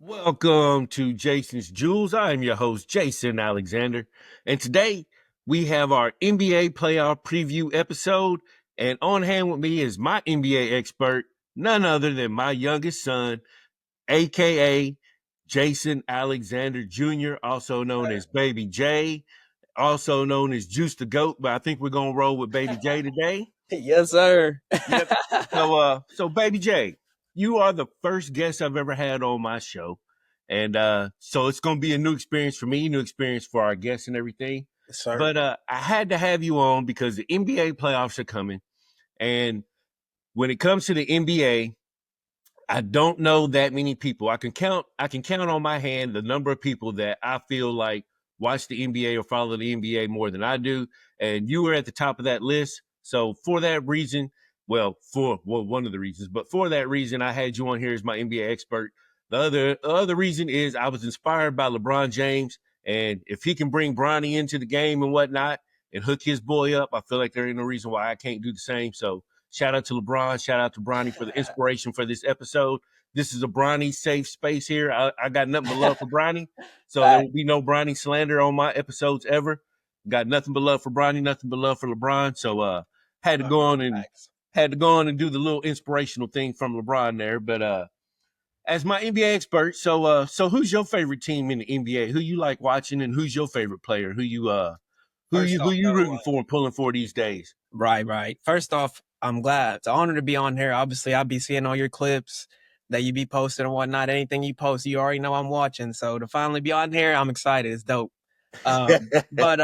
Welcome to Jason's Jewels. I am your host, Jason Alexander. And today we have our NBA playoff preview episode. And on hand with me is my NBA expert, none other than my youngest son, aka Jason Alexander Jr., also known as Baby J, also known as Juice the Goat. But I think we're gonna roll with Baby J today. Yes, sir. Yep. So Baby J, you are the first guest I've ever had on my show. And so it's gonna be a new experience for me, new experience for our guests and everything. Yes, sir. But I had to have you on because the NBA playoffs are coming. And when it comes to the NBA, I don't know that many people. I can count on my hand the number of people that I feel like watch the NBA or follow the NBA more than I do. And you were at the top of that list. So for that reason, one of the reasons, but for that reason, I had you on here as my NBA expert. The other reason is I was inspired by LeBron James. And if he can bring Bronny into the game and whatnot and hook his boy up, I feel like there ain't no reason why I can't do the same. So shout out to LeBron. Shout out to Bronny for the inspiration for this episode. This is a Bronny safe space here. I got nothing but love for Bronny. So there will be no Bronny slander on my episodes ever. Got nothing but love for Bronny, nothing but love for LeBron. So had to go on and do the little inspirational thing from LeBron there. But as my NBA expert, so who's your favorite team in the NBA? Who you like watching, and who's your favorite player? Who you rooting for and pulling for these days? Right. First off, I'm glad. It's an honor to be on here. Obviously, I'll be seeing all your clips that you be posting and whatnot. Anything you post, you already know I'm watching. So to finally be on here, I'm excited. It's dope. But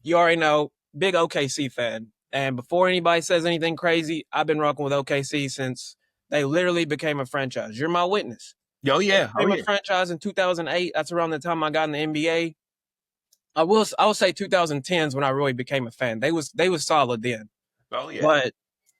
you already know, big OKC fan. And before anybody says anything crazy, I've been rocking with OKC since they literally became a franchise. You're my witness. Oh yeah, They became a franchise in 2008. That's around the time I got in the NBA. I will say 2010s when I really became a fan. They was solid then. Oh yeah. But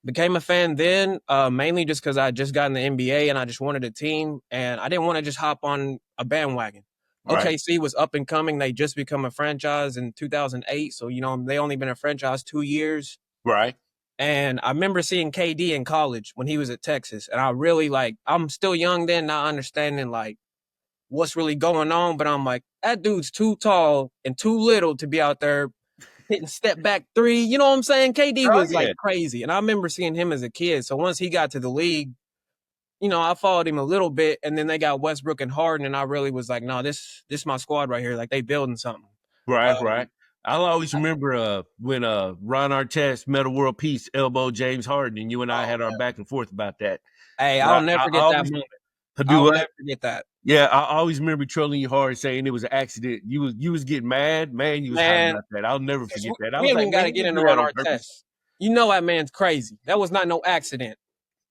became a fan then, mainly just because I just got in the NBA and I just wanted a team and I didn't want to just hop on a bandwagon. Right. OKC was up and coming. They just become a franchise in 2008. So, they only been a franchise 2 years. Right. And I remember seeing KD in college when he was at Texas. And I really I'm still young then, not understanding what's really going on. But I'm like, that dude's too tall and too little to be out there hitting step back three. You know what I'm saying? KD was crazy. And I remember seeing him as a kid. So once he got to the league, I followed him a little bit, and then they got Westbrook and Harden, and I really was like, no, this my squad right here. Like, they building something. Right. I'll always remember when Ron Artest, Meta World Peace, elbowed James Harden, and you and I had our back and forth about that. Hey, I'll never forget that moment. I'll never forget that. Yeah, I always remember trolling you hard, saying it was an accident. You was getting mad, man. You was hot about that. I'll never forget that. We ain't even got to get into Ron Artest. You know that man's crazy. That was not no accident.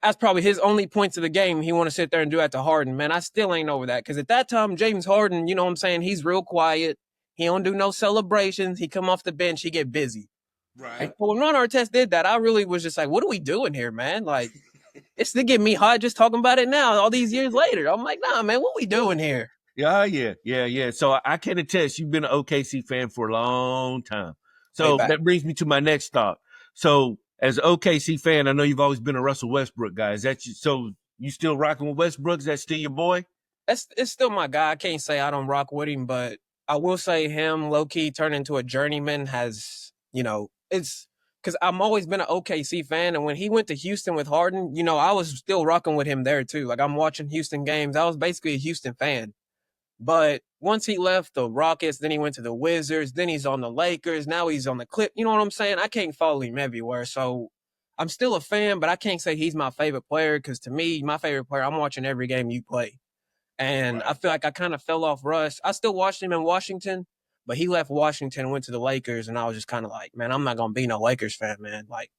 That's probably his only points of the game he want to sit there and do that to Harden. Man, I still ain't over that. Because at that time, James Harden, you know what I'm saying, he's real quiet. He don't do no celebrations. He come off the bench. He get busy. Right. But when Ron Artest did that, I really was just like, what are we doing here, man? Like, it's to get me hot just talking about it now, all these years later. I'm like, nah, man, what we doing here? Yeah. So I can attest you've been an OKC fan for a long time. So that brings me to my next thought. So as an OKC fan, I know you've always been a Russell Westbrook guy. Is that you? So you still rocking with Westbrook? Is that still your boy? It's still my guy. I can't say I don't rock with him, but I will say him low-key turned into a journeyman has, it's because I've always been an OKC fan. And when he went to Houston with Harden, I was still rocking with him there too. Like, I'm watching Houston games. I was basically a Houston fan. But once he left the Rockets, then he went to the Wizards, then he's on the Lakers, now he's on the Clip. You know what I'm saying? I can't follow him everywhere. So I'm still a fan, but I can't say he's my favorite player because to me, my favorite player, I'm watching every game you play. And I feel like I kind of fell off Russ. I still watched him in Washington, but he left Washington and went to the Lakers, and I was just kind of like, man, I'm not going to be no Lakers fan, man. Like,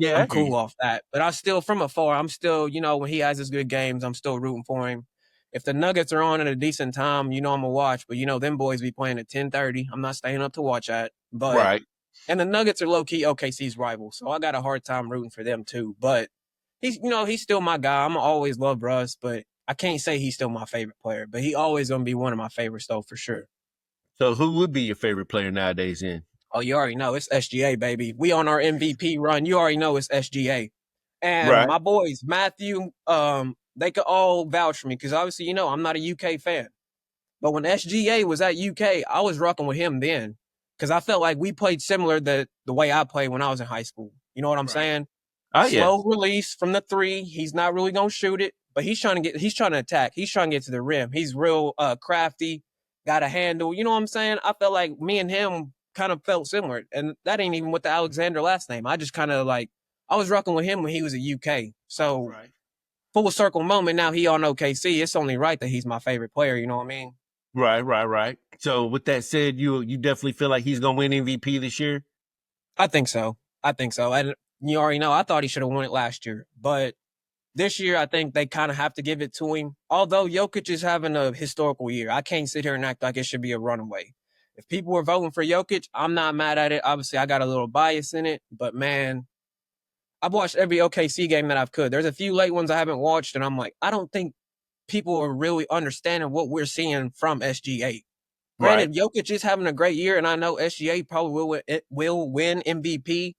I'm cool off that. But I still, from afar, I'm still, when he has his good games, I'm still rooting for him. If the Nuggets are on at a decent time, I'm going to watch. But, them boys be playing at 10:30. I'm not staying up to watch that. But, and the Nuggets are low-key OKC's rival, so I got a hard time rooting for them too. But he's still my guy. I'm always love Russ, but I can't say he's still my favorite player. But he always going to be one of my favorites, though, for sure. So who would be your favorite player nowadays then? Oh, you already know. It's SGA, baby. We on our MVP run. You already know it's SGA. And my boys, Matthew, they could all vouch for me because obviously, you know, I'm not a UK fan. But when SGA was at UK, I was rocking with him then because I felt like we played similar the way I played when I was in high school. You know what I'm Right. saying? Oh yeah. Slow release from the three. He's not really gonna shoot it, but he's trying to attack. He's trying to get to the rim. He's real crafty, got a handle. You know what I'm saying? I felt like me and him kind of felt similar. And that ain't even with the Alexander last name. I just kind of like I was rocking with him when he was at UK. So Right. full circle moment. Now he on OKC. It's only right that he's my favorite player. You know what I mean? Right. So with that said, you definitely feel like he's gonna win MVP this year? I think so. I think so. And you already know I thought he should have won it last year, but this year I think they kind of have to give it to him. Although Jokic is having a historical year, I can't sit here and act like it should be a runaway. If people were voting for Jokic, I'm not mad at it. Obviously, I got a little bias in it, but man, I've watched every OKC game that I've could. There's a few late ones I haven't watched, and I'm like, I don't think people are really understanding what we're seeing from SGA. Right. Granted, Jokic is having a great year, and I know SGA probably will win MVP.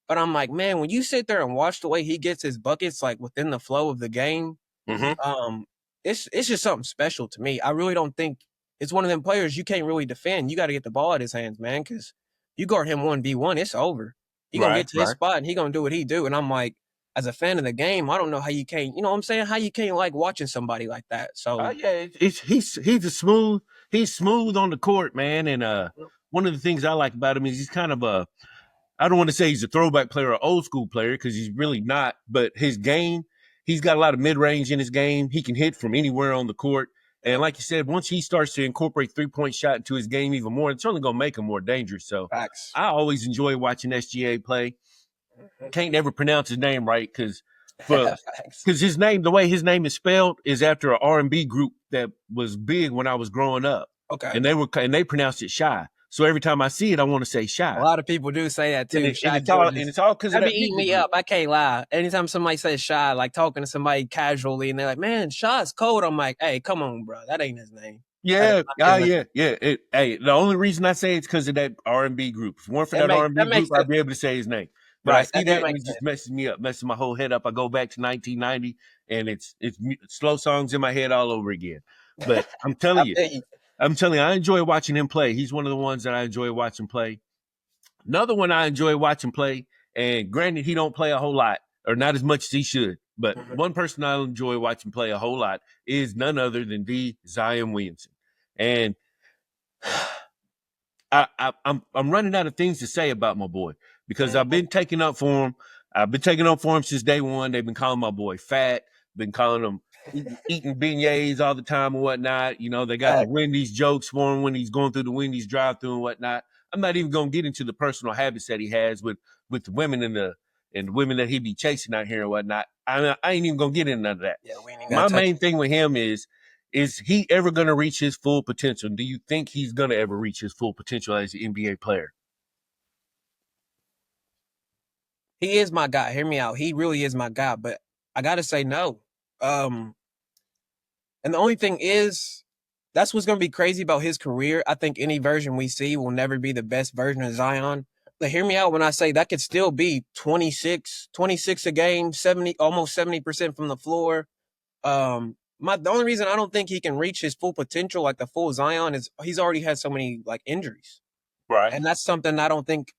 But I'm like, man, when you sit there and watch the way he gets his buckets, like within the flow of the game, Mm-hmm. um, it's just something special to me. I really don't think it's one of them players you can't really defend. You got to get the ball at his hands, man, because you guard him 1v1, it's over. He gonna Right. get to his Right. spot and he gonna do what he do. And I'm like, as a fan of the game, I don't know how you can't, you know what I'm saying? How you can't like watching somebody like that. Oh So yeah, he's smooth on the court, man. And one of the things I like about him is he's kind of a, I don't want to say he's a throwback player or old school player because he's really not, but his game, he's got a lot of mid range in his game. He can hit from anywhere on the court. And like you said, once he starts to incorporate 3-point shot into his game even more, it's only going to make him more dangerous. So facts. I always enjoy watching SGA play. Can't never pronounce his name right because Facts. his name, the way his name is spelled, is after an R&B group that was big when I was growing up, Okay. and they pronounced it Shy. So every time I see it, I want to say A Shy, lot of people do say that too. and Shy it's all because of that be that eating music me group. up. I can't lie. Anytime somebody says Shy, like talking to somebody casually, and they're like, "Man, Shy's cold," I'm like, "Hey, come on, bro. That ain't his name. That is Yeah, not his name." yeah. Hey, the only reason I say it's because of that R&B group. If it weren't for that R&B That makes group, I'd be able to say his name. But I right. see That that and makes it sense. just messes me up, messes my whole head up. I go back to 1990 and it's slow songs in my head all over again. But I feel you. I'm telling you, I enjoy watching him play. He's one of the ones that I enjoy watching play. Another one I enjoy watching play, and granted, he don't play a whole lot or not as much as he should. But Mhm. one person I enjoy watching play a whole lot is none other than the Zion Williamson. And I'm running out of things to say about my boy because I've been taking up for him. I've been taking up for him since day one. They've been calling my boy fat, been calling him eating beignets all the time and whatnot. You know, they got the Fact. Wendy's jokes for him when he's going through the Wendy's drive-through and whatnot. I'm not even gonna get into the personal habits that he has with the women and the women that he be chasing out here and whatnot. I ain't even gonna get into none of that. Yeah, we ain't got My to touch. main thing with him is he ever going to reach his full potential? Do you think he's going to ever reach his full potential as an NBA player? He is my guy. Hear me out. He really is my guy. But I gotta say no. Um, and the only thing is, that's what's gonna be crazy about his career. I think any version we see will never be the best version of Zion. But hear me out when I say that could still be 26 a game, 70, almost 70% from the floor. The only reason I don't think he can reach his full potential, like the full Zion, is he's already had so many like injuries. Right. And that's something I don't think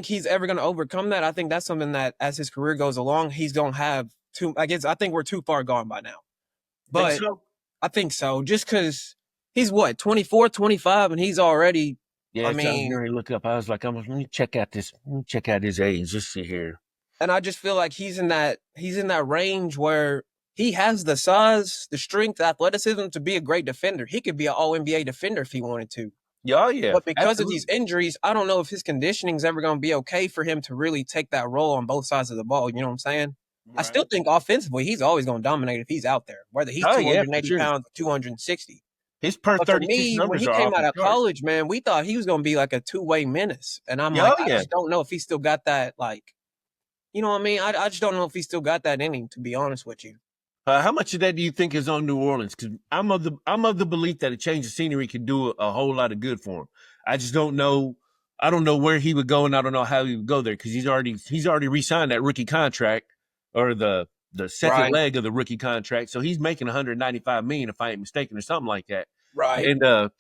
he's ever gonna overcome that. I think that's something that as his career goes along, he's gonna have too I think we're too far gone by now. Think But so? I think so. Just because he's what, 24, 25, and he's already, Yeah, I I was mean, going to look up. I was like, let me check out this. Let me check out his age. Just see here. and I just feel like he's in that range where he has the size, the strength, the athleticism to be a great defender. He could be an all NBA defender if he wanted to. Yeah, oh, yeah, But because of these absolutely. injuries, I don't know if his conditioning is ever going to be okay for him to really take that role on both sides of the ball. You know what I'm saying? I Right. still think offensively, he's always going to dominate if he's out there, whether he's Oh yeah, 280 for sure. pounds or 260. His per But for 36 me, when numbers he are came off out the of chart. college, man, we thought he was going to be like a two-way menace. And I'm Yeah, like, oh I yeah. just don't know if he still got that, like, you know what I mean? I just don't know if he still got that in him, to be honest with you. How much of that do you think is on New Orleans? Because I'm of the belief that a change of scenery could do a whole lot of good for him. I just don't know. I don't know where he would go, and I don't know how he would go there because he's already re-signed that rookie contract or the second leg of the rookie contract. So he's making $195 million, if I ain't mistaken, or something like that. Right. And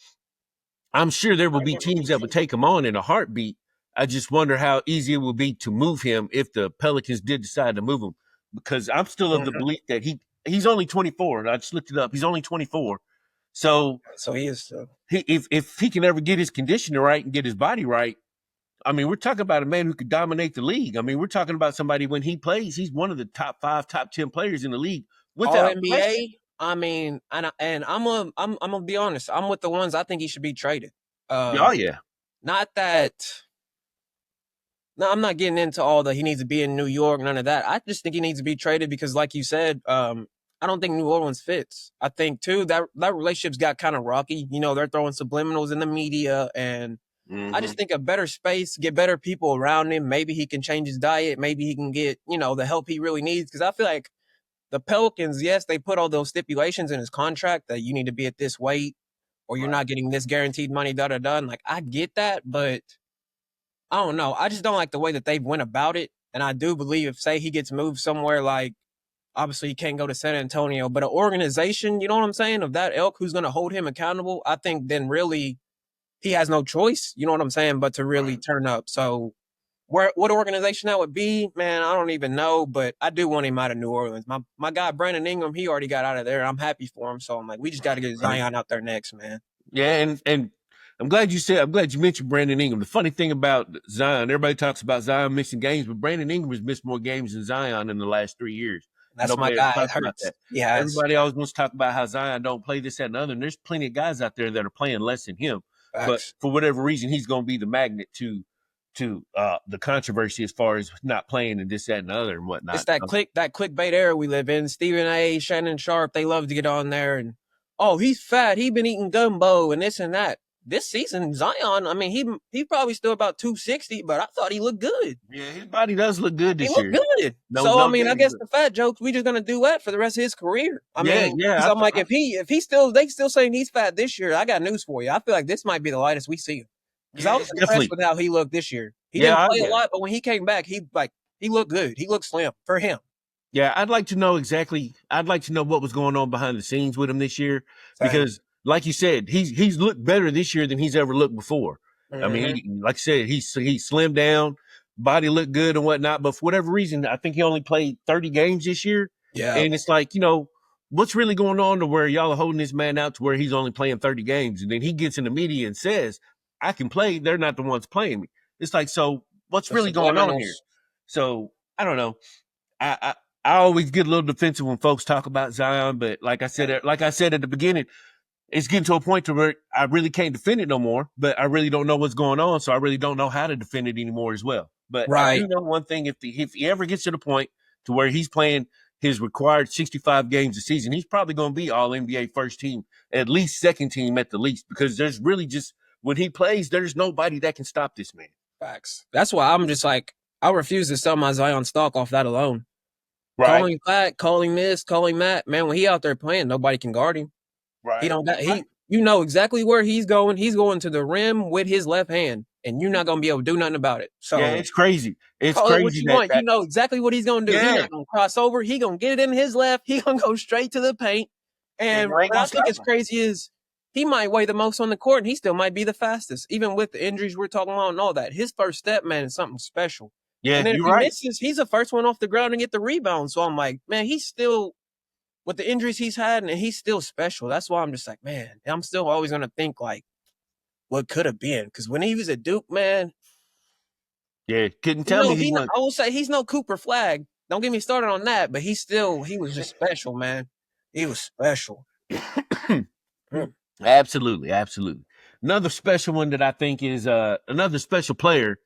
I'm sure there will be teams that would take him on in a heartbeat. I just wonder how easy it will be to move him if the Pelicans did decide to move him, because I'm still of the belief that he's only 24. I just looked it up. He's only 24. So he is. If he can ever get his conditioning right and get his body right, I mean, we're talking about a man who could dominate the league. I mean, we're talking about somebody when he plays, he's one of the top 5, top 10 players in the league without All NBA. I mean, and I'm gonna be honest. I'm with the ones I think he should be traded. Oh yeah. Not that. No, I'm not getting into all the he needs to be in New York, none of that. I just think he needs to be traded because, like you said, I don't think New Orleans fits. I think too that relationship's got kind of rocky. You know, they're throwing subliminals in the media, and I just think a better space, get better people around him. Maybe he can change his diet. Maybe he can get, the help he really needs. Because I feel like the Pelicans, yes, they put all those stipulations in his contract that you need to be at this weight or you're not getting this guaranteed money, da-da-da. And like, I get that, but I don't know. I just don't like the way that they went about it. And I do believe if, say, he gets moved somewhere like, obviously he can't go to San Antonio, but an organization, you know what I'm saying, of that ilk who's going to hold him accountable, I think then really he has no choice, you know what I'm saying, but to really turn up. So what organization that would be, man, I don't even know, but I do want him out of New Orleans. My guy, Brandon Ingram, he already got out of there. I'm happy for him. So I'm like, we just got to get Zion out there next, man. Yeah, and I'm glad you mentioned Brandon Ingram. The funny thing about Zion, everybody talks about Zion missing games, but Brandon Ingram has missed more games than Zion in the last 3 years. That's my guy. It hurts. Yeah, everybody always wants to talk about how Zion don't play this, that, and the other. And there's plenty of guys out there that are playing less than him. Facts. But for whatever reason, he's going to be the magnet to the controversy as far as not playing and this, that, and the other and whatnot. It's that clickbait era we live in. Stephen A., Shannon Sharp, they love to get on there and, oh, he's fat. He been eating gumbo and this and that. This season, Zion, I mean, he probably still about 260, but I thought he looked good. Yeah, his body does look good this year. He looked good. I guess the fat jokes, we just gonna do that for the rest of his career. I'm like, if they still saying he's fat this year, I got news for you. I feel like this might be the lightest we see him. Because I was impressed with how he looked this year. He didn't play a lot, but when he came back, he looked good. He looked slim for him. Yeah, I'd like to know what was going on behind the scenes with him this year. Because like you said, he's looked better this year than he's ever looked before. Mm-hmm. I mean, like I said, he slimmed down, body looked good and whatnot. But for whatever reason, I think he only played 30 games this year. Yeah. And it's like, what's really going on to where y'all are holding this man out to where he's only playing 30 games. And then he gets in the media and says, I can play. They're not the ones playing me. It's like, so what's really going on here? So I don't know. I always get a little defensive when folks talk about Zion, but like I said at the beginning, it's getting to a point to where I really can't defend it no more, but I really don't know what's going on. So I really don't know how to defend it anymore as well. But I do know one thing, if he ever gets to the point to where he's playing his required 65 games a season, he's probably going to be all NBA first team, at least second team at the least, because there's really just, when he plays, there's nobody that can stop this man. Facts. That's why I'm just like, I refuse to sell my Zion stock off that alone. Right. Calling fat, calling this, calling that. Man, when he out there playing, nobody can guard him. Right. You know exactly where he's going. He's going to the rim with his left hand, and you're not going to be able to do nothing about it. So yeah, it's crazy. It's crazy. What you want. You know exactly what he's going to do. Yeah. He's not going to cross over. He's going to get it in his left. He's going to go straight to the paint. And what I think is crazy is he might weigh the most on the court, and he still might be the fastest, even with the injuries we're talking about and all that. His first step, man, is something special. Yeah, and then if he misses, he's the first one off the ground to get the rebound. So I'm like, man, he's still, with the injuries he's had, and he's still special. That's why I'm just like, man, I'm still always going to think, like, what could have been. Because when he was at Duke, man. Yeah, couldn't tell me. I will say he's no Cooper Flag. Don't get me started on that, but he was just special, man. He was special. Absolutely. Another special one that I think is another special player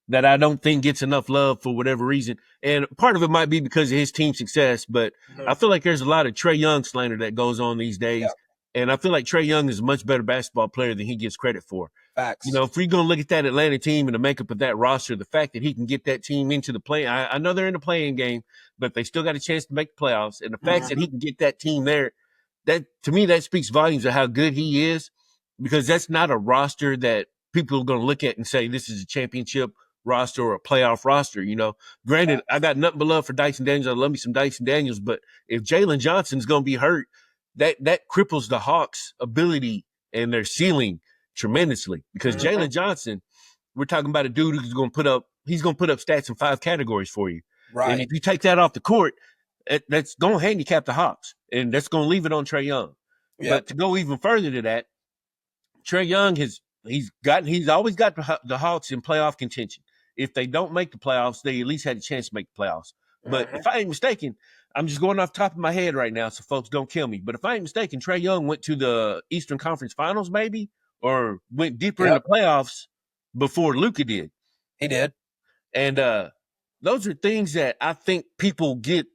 that I don't think gets enough love for whatever reason. And part of it might be because of his team success, but I feel like there's a lot of Trae Young slander that goes on these days. Yeah. And I feel like Trae Young is a much better basketball player than he gets credit for. Facts. If we're going to look at that Atlanta team and the makeup of that roster, the fact that he can get that team into the play, I know they're in the playing game, but they still got a chance to make the playoffs. And the fact that he can get that team there, that to me, that speaks volumes of how good he is, because that's not a roster that people are going to look at and say, this is a championship roster or a playoff roster. Granted, I got nothing but love for Dyson Daniels. I love me some Dyson Daniels, but if Jalen Johnson's going to be hurt, that cripples the Hawks' ability and their ceiling tremendously, because Jalen Johnson, we're talking about a dude who's going to put up stats in 5 categories for you. Right. And if you take that off the court, that's going to handicap the Hawks, and that's going to leave it on Trae Young. Yep. But to go even further to that, Trae Young he's always got the Hawks in playoff contention. If they don't make the playoffs, they at least had a chance to make the playoffs. But if I ain't mistaken, I'm just going off the top of my head right now, so folks don't kill me. But if I ain't mistaken, Trae Young went to the Eastern Conference Finals, maybe, or went deeper in the playoffs before Luka did. He did. And those are things that I think people get,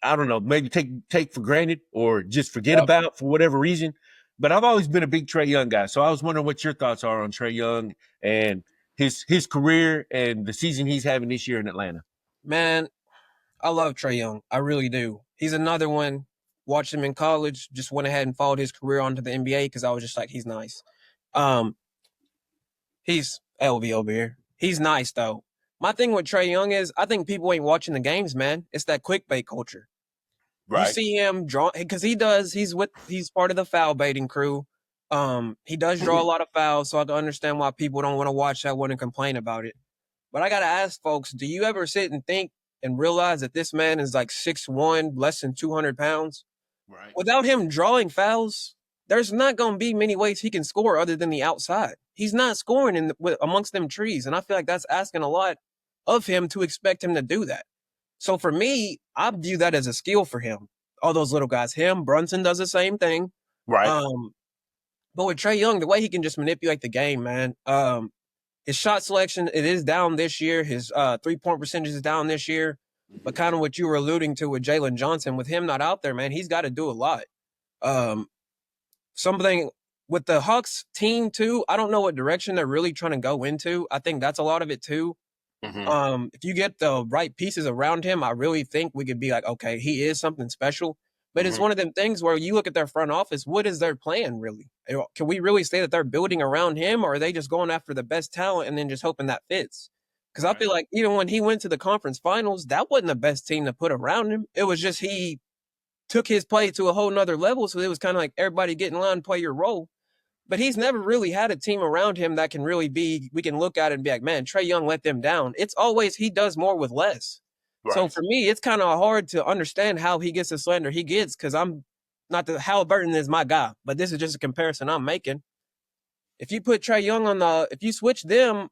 I don't know, maybe take for granted or just forget about for whatever reason. But I've always been a big Trae Young guy. So I was wondering what your thoughts are on Trae Young and his career and the season he's having this year in Atlanta. Man, I love Trae Young. I really do. He's another one. Watched him in college, just went ahead and followed his career onto the NBA because I was just like, he's nice. He's LV over here. He's nice, though. My thing with Trae Young is I think people ain't watching the games, man. It's that clickbait culture. Right. You see him draw, because he's part of the foul baiting crew. He does draw a lot of fouls, so I can understand why people don't want to watch that one and complain about it. But I got to ask folks, do you ever sit and think and realize that this man is like 6'1", less than 200 pounds? Right. Without him drawing fouls, there's not going to be many ways he can score other than the outside. He's not scoring amongst them trees, and I feel like that's asking a lot of him to expect him to do that. So for me, I view that as a skill for him. All those little guys, Brunson does the same thing. Right. But with Trae Young, the way he can just manipulate the game, man, his shot selection, it is down this year. His 3-point percentage is down this year. But kind of what you were alluding to with Jalen Johnson, with him not out there, man, he's got to do a lot. Something with the Hawks team, too, I don't know what direction they're really trying to go into. I think that's a lot of it, too. If you get the right pieces around him, I really think we could be like, okay, he is something special. But it's one of them things where you look at their front office, what is their plan really? Can we really say that they're building around him, or are they just going after the best talent and then just hoping that fits? Because I feel like even when he went to the conference finals, that wasn't the best team to put around him. It was just he took his play to a whole nother level. So it was kind of like everybody get in line and play your role. But he's never really had a team around him that can really be, we can look at it and be like, man, Trae Young let them down. It's always he does more with less. Right. So for me, it's kind of hard to understand how he gets the slander he gets, because I'm not the Halliburton is my guy, but this is just a comparison I'm making. If you put Trae Young if you switch them,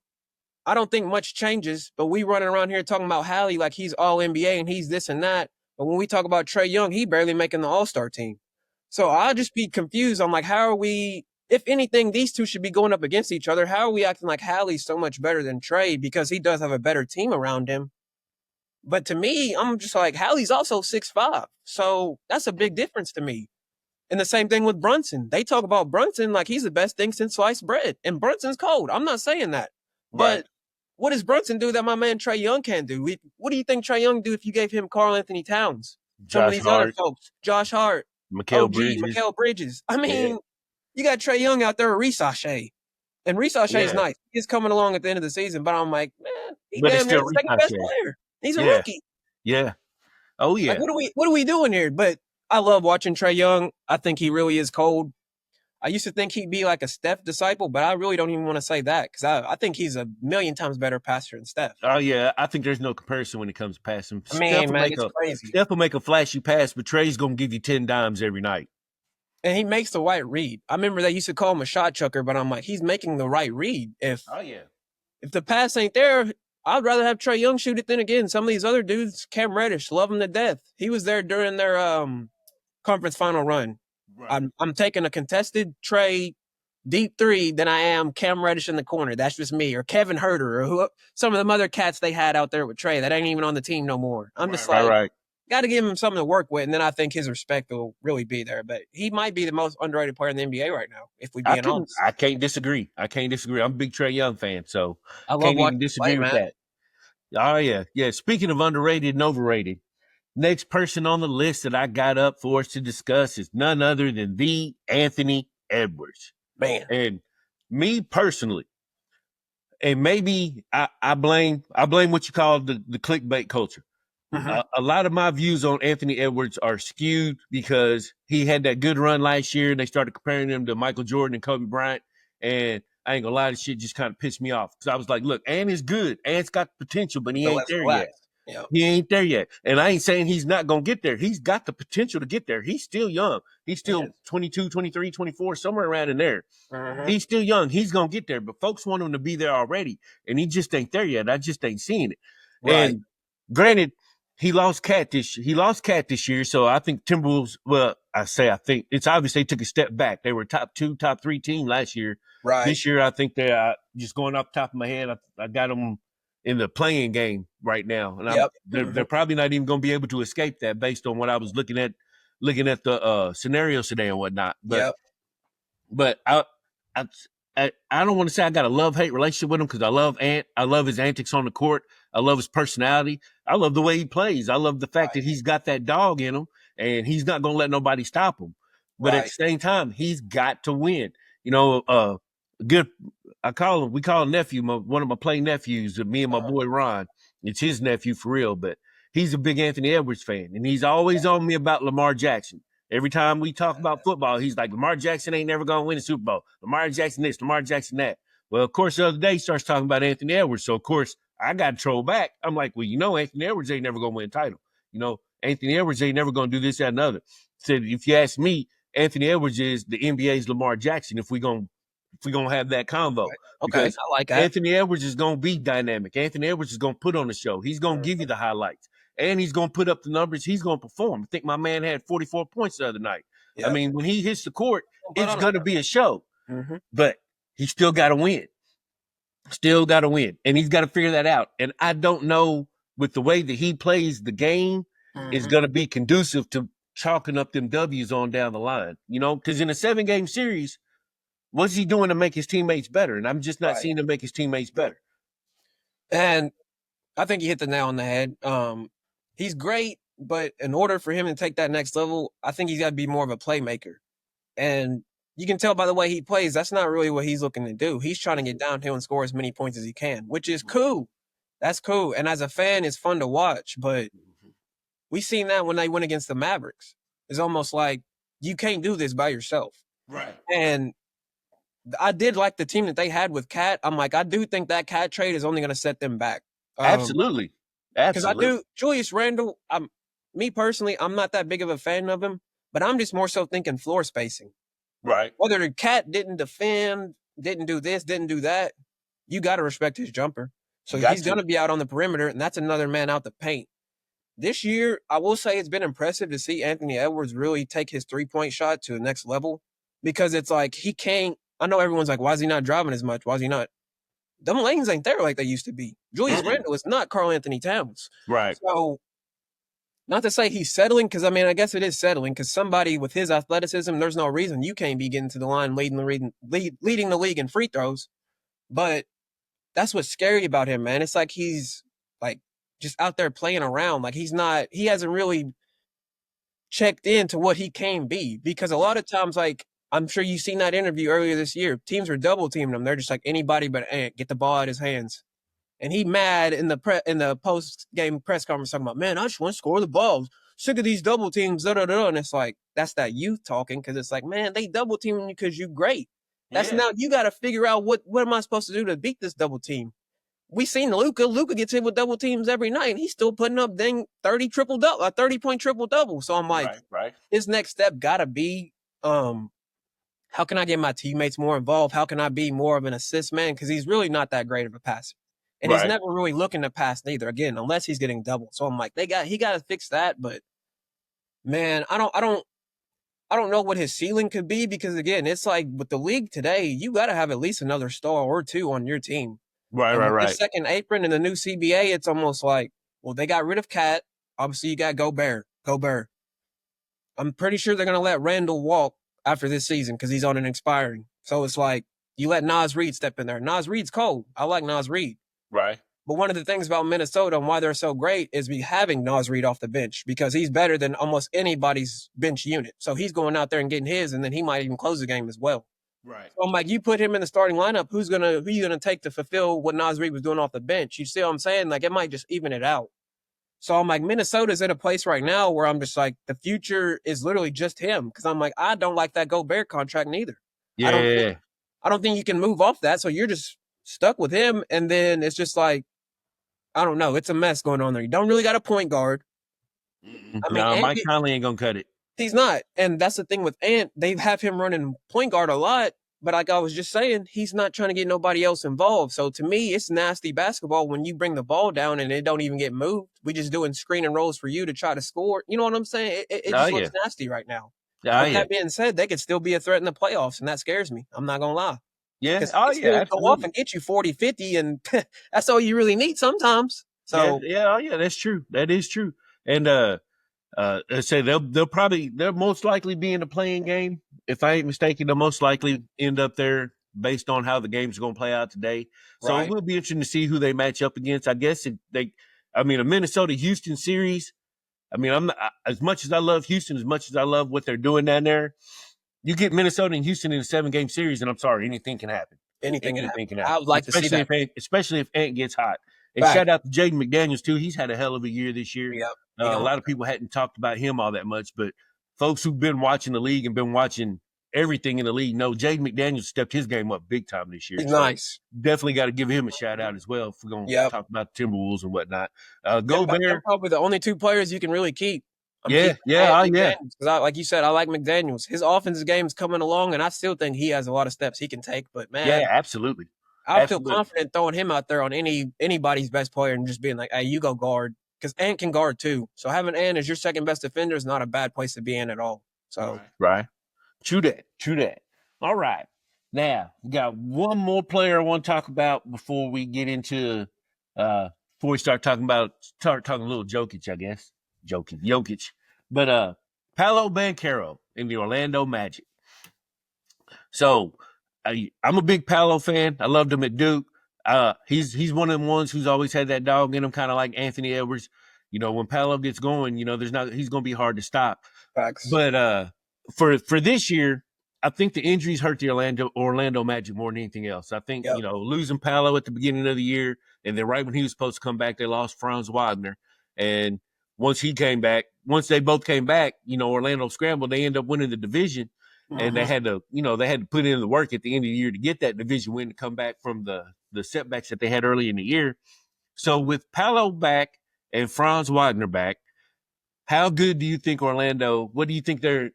I don't think much changes, but we running around here talking about Hallie like he's all NBA and he's this and that. But when we talk about Trae Young, he barely making the All-Star team. So I'll just be confused. I'm like, how are we, if anything, these two should be going up against each other. How are we acting like Hallie's so much better than Trae because he does have a better team around him? But to me, I'm just like, Hallie's also 6'5". So that's a big difference to me. And the same thing with Brunson. They talk about Brunson like he's the best thing since sliced bread. And Brunson's cold. I'm not saying that. Right. But what does Brunson do that my man Trae Young can't do? What do you think Trae Young do if you gave him Karl Anthony Towns? Some of these other folks. Josh Hart. Mikal Bridges. I mean, you got Trae Young out there with Reese Shea. And Reese Shea is nice. He's coming along at the end of the season, but I'm like, man, he's damn near the second best player. He's a rookie. Yeah. Oh, yeah. Like, what are we doing here? But I love watching Trae Young. I think he really is cold. I used to think he'd be like a Steph disciple, but I really don't even want to say that, because I think he's a million times better passer than Steph. Oh, yeah. I think there's no comparison when it comes to passing. I mean, it's crazy. Steph will make a flashy pass, but Trae's going to give you 10 dimes every night. And he makes the right read. I remember they used to call him a shot chucker, but I'm like, he's making the right read. If the pass ain't there, I'd rather have Trae Young shoot it than again. Some of these other dudes, Cam Reddish, love him to death. He was there during their conference final run. Right. I'm taking a contested Trae deep three than I am Cam Reddish in the corner. That's just me. Or Kevin Herter, or some of them other cats they had out there with Trae that ain't even on the team no more. I'm just like, got to give him something to work with, and then I think his respect will really be there. But he might be the most underrated player in the NBA right now, if we're being honest. I can't disagree. I'm a big Trae Young fan, so I love can't even disagree with that. Oh, yeah. Yeah, speaking of underrated and overrated, next person on the list that I got up for us to discuss is none other than the Anthony Edwards. Man. And me personally, and maybe I blame what you call the clickbait culture. Mm-hmm. A lot of my views on Anthony Edwards are skewed because he had that good run last year. They started comparing him to Michael Jordan and Kobe Bryant. And I ain't gonna lie, this shit just kind of pissed me off. Because I was like, look, Ant is good. Ant's got potential, but he So ain't let's there relax. yet. Yeah. He ain't there yet. And I ain't saying he's not gonna get there. He's got the potential to get there. He's still young. He's still 22, 23, 24, somewhere around in there. Mm-hmm. He's still young. He's gonna get there. But folks want him to be there already. And he just ain't there yet. I just ain't seeing it. Right. And granted, he lost Cat this year, so I think Timberwolves. Well, I think it's obvious they took a step back. They were top 2, top 3 team last year. Right. This year, I think they're just going off the top of my head. I got them in the playing game right now, and they're probably not even going to be able to escape that based on what I was looking at the scenarios today and whatnot. But I don't want to say I got a love-hate relationship with him because I love Ant. I love his antics on the court. I love his personality. I love the way he plays. I love the fact that he's got that dog in him and he's not going to let nobody stop him. But at the same time, he's got to win. You know, we call him nephew, one of my play nephews, me and my boy Ron. It's his nephew for real, but he's a big Anthony Edwards fan. And he's always on me about Lamar Jackson. Every time we talk about football, he's like, Lamar Jackson ain't never going to win a Super Bowl. Lamar Jackson this, Lamar Jackson that. Well, of course, the other day he starts talking about Anthony Edwards. So, of course, I got to troll back. I'm like, well, Anthony Edwards ain't never going to win a title. Anthony Edwards ain't never going to do this, that, and other. Said, if you ask me, Anthony Edwards is the NBA's Lamar Jackson if we're going to have that convo. Okay, because I like that. Anthony Edwards is going to be dynamic. Anthony Edwards is going to put on the show. He's going to give you the highlights. And he's going to put up the numbers. He's going to perform. I think my man had 44 points the other night. Yep. I mean, when he hits the court, it's going to be a show. Mm-hmm. But he still got to win. And he's got to figure that out. And I don't know, with the way that he plays the game, is going to be conducive to chalking up them W's on down the line. Because in a 7-game series, what's he doing to make his teammates better? And I'm just not seeing him make his teammates better. And I think you hit the nail on the head. He's great, but in order for him to take that next level, I think he's got to be more of a playmaker. And you can tell by the way he plays, that's not really what he's looking to do. He's trying to get downhill and score as many points as he can, which is cool. That's cool. And as a fan, it's fun to watch. But we seen that when they went against the Mavericks. It's almost like you can't do this by yourself. Right. And I did like the team that they had with Cat. I'm like, I do think that Cat trade is only going to set them back. Absolutely. Because I do, Julius Randle, me personally, I'm not that big of a fan of him, but I'm just more so thinking floor spacing. Right. Whether the Cat didn't defend, didn't do this, didn't do that, you got to respect his jumper. So he's going to be out on the perimeter, and that's another man out the paint. This year, I will say it's been impressive to see Anthony Edwards really take his three-point shot to the next level because it's like he can't. I know everyone's like, why is he not driving as much? Why is he not? Them lanes ain't there like they used to be. Julius Randle is not Karl Anthony Towns. Right. So, not to say he's settling, because, I guess it is settling, because somebody with his athleticism, there's no reason you can't be getting to the line leading the league in free throws. But that's what's scary about him, man. It's like he's, like, just out there playing around. Like, he hasn't really checked into what he can be. Because a lot of times, like, I'm sure you've seen that interview earlier this year. Teams were double teaming him. They're just like anybody but Ant, get the ball out of his hands. And he mad in the post game press conference talking about, man, I just want to score the balls. Sick of these double teams. Da, da, da. And it's like, that's that youth talking, because it's like, man, they double teaming you because you great. That's now you got to figure out what am I supposed to do to beat this double team. We seen Luka. Luka gets hit with double teams every night, and he's still putting up 30 30-point triple double. So I'm like, his next step got to be, how can I get my teammates more involved? How can I be more of an assist man? Because he's really not that great of a passer. And he's never really looking to pass neither, again, unless he's getting doubled. So I'm like, he got to fix that. But man, I don't know what his ceiling could be, because again, it's like with the league today, you got to have at least another star or two on your team. Right. The second apron in the new CBA, it's almost like, well, they got rid of Cat. Obviously, you got Gobert. I'm pretty sure they're going to let Randall walk after this season because he's on an expiring. So it's like, you let Naz Reid step in there. Naz Reid's cold. I like Naz Reid. Right. But one of the things about Minnesota and why they're so great is having Naz Reid off the bench, because he's better than almost anybody's bench unit. So he's going out there and getting his, and then he might even close the game as well. Right. So I'm like, you put him in the starting lineup, who you gonna take to fulfill what Naz Reid was doing off the bench? You see what I'm saying? Like it might just even it out. So I'm like, Minnesota's in a place right now where I'm just like, the future is literally just him. Cause I'm like, I don't like that Gobert contract neither. I don't think Yeah. I don't think you can move off that. So you're just stuck with him. And then it's just like, I don't know. It's a mess going on there. You don't really got a point guard. I mean, No, Mike Conley ain't gonna cut it. he's not. And that's the thing with Ant. They have him running point guard a lot. But like I was just saying, he's not trying to get nobody else involved. So to me, it's nasty basketball when you bring the ball down and it don't even get moved. We just doing screen and rolls for you to try to score. You know what I'm saying? It Oh just yeah. looks nasty right now. Oh With yeah. that being said, they could still be a threat in the playoffs, and that scares me. I'm not gonna lie. Yeah. Because he Oh can yeah. still go off Absolutely. and get you 40, 50, and that's all you really need sometimes. Yeah. So Yeah. Oh yeah. That's true. That is true. And I say they'll most likely be in the playing game. If I ain't mistaken, they'll most likely end up there based on how the game's going to play out today. So it right, will be interesting to see who they match up against. I guess a Minnesota Houston series. I mean, as much as I love Houston, as much as I love what they're doing down there. You get Minnesota and Houston in a 7-game series, and I'm sorry, anything can happen. anything can happen. Anything can I happen, would like to see that. especially if Ant gets hot. And Fact. shout out to Jaden McDaniels too. He's had a hell of a year this year. Yep. A lot of people hadn't talked about him all that much, but folks who've been watching the league and been watching everything in the league know Jaden McDaniels stepped his game up big time this year. He's So nice. definitely got to give him a shout out as well if we're going to Yep. talk about the Timberwolves and whatnot. They're Gobert. probably the only two players you can really keep. I'm Yeah, keeping yeah, Ant oh and yeah. McDaniels because, like you said, I like McDaniels. His offensive game's coming along, and I still think he has a lot of steps he can take. But Yeah, man, absolutely. I feel Absolutely. confident throwing him out there on anybody's best player and just being like, "Hey, you go guard," because Ant can guard too. So having Ant as your second best defender is not a bad place to be in at all. So Right. True that. True that. All right. Now, we got one more player I want to talk about before we get into before we start talking a little Jokic, I guess. Jokic. But Paolo Banchero in the Orlando Magic. So I'm a big Paolo fan. I loved him at Duke. He's one of them ones who's always had that dog in him, kind of like Anthony Edwards. You know, when Paolo gets going, he's gonna be hard to stop. facts. But for this year, I think the injuries hurt the Orlando Magic more than anything else. I think, Yep. losing Paolo at the beginning of the year, and then right when he was supposed to come back, they lost Franz Wagner. And once they both came back, Orlando scrambled, they ended up winning the division. And they had to put in the work at the end of the year to get that division win to come back from the setbacks that they had early in the year. So with Paolo back and Franz Wagner back, how good do you think Orlando? What do you think they're?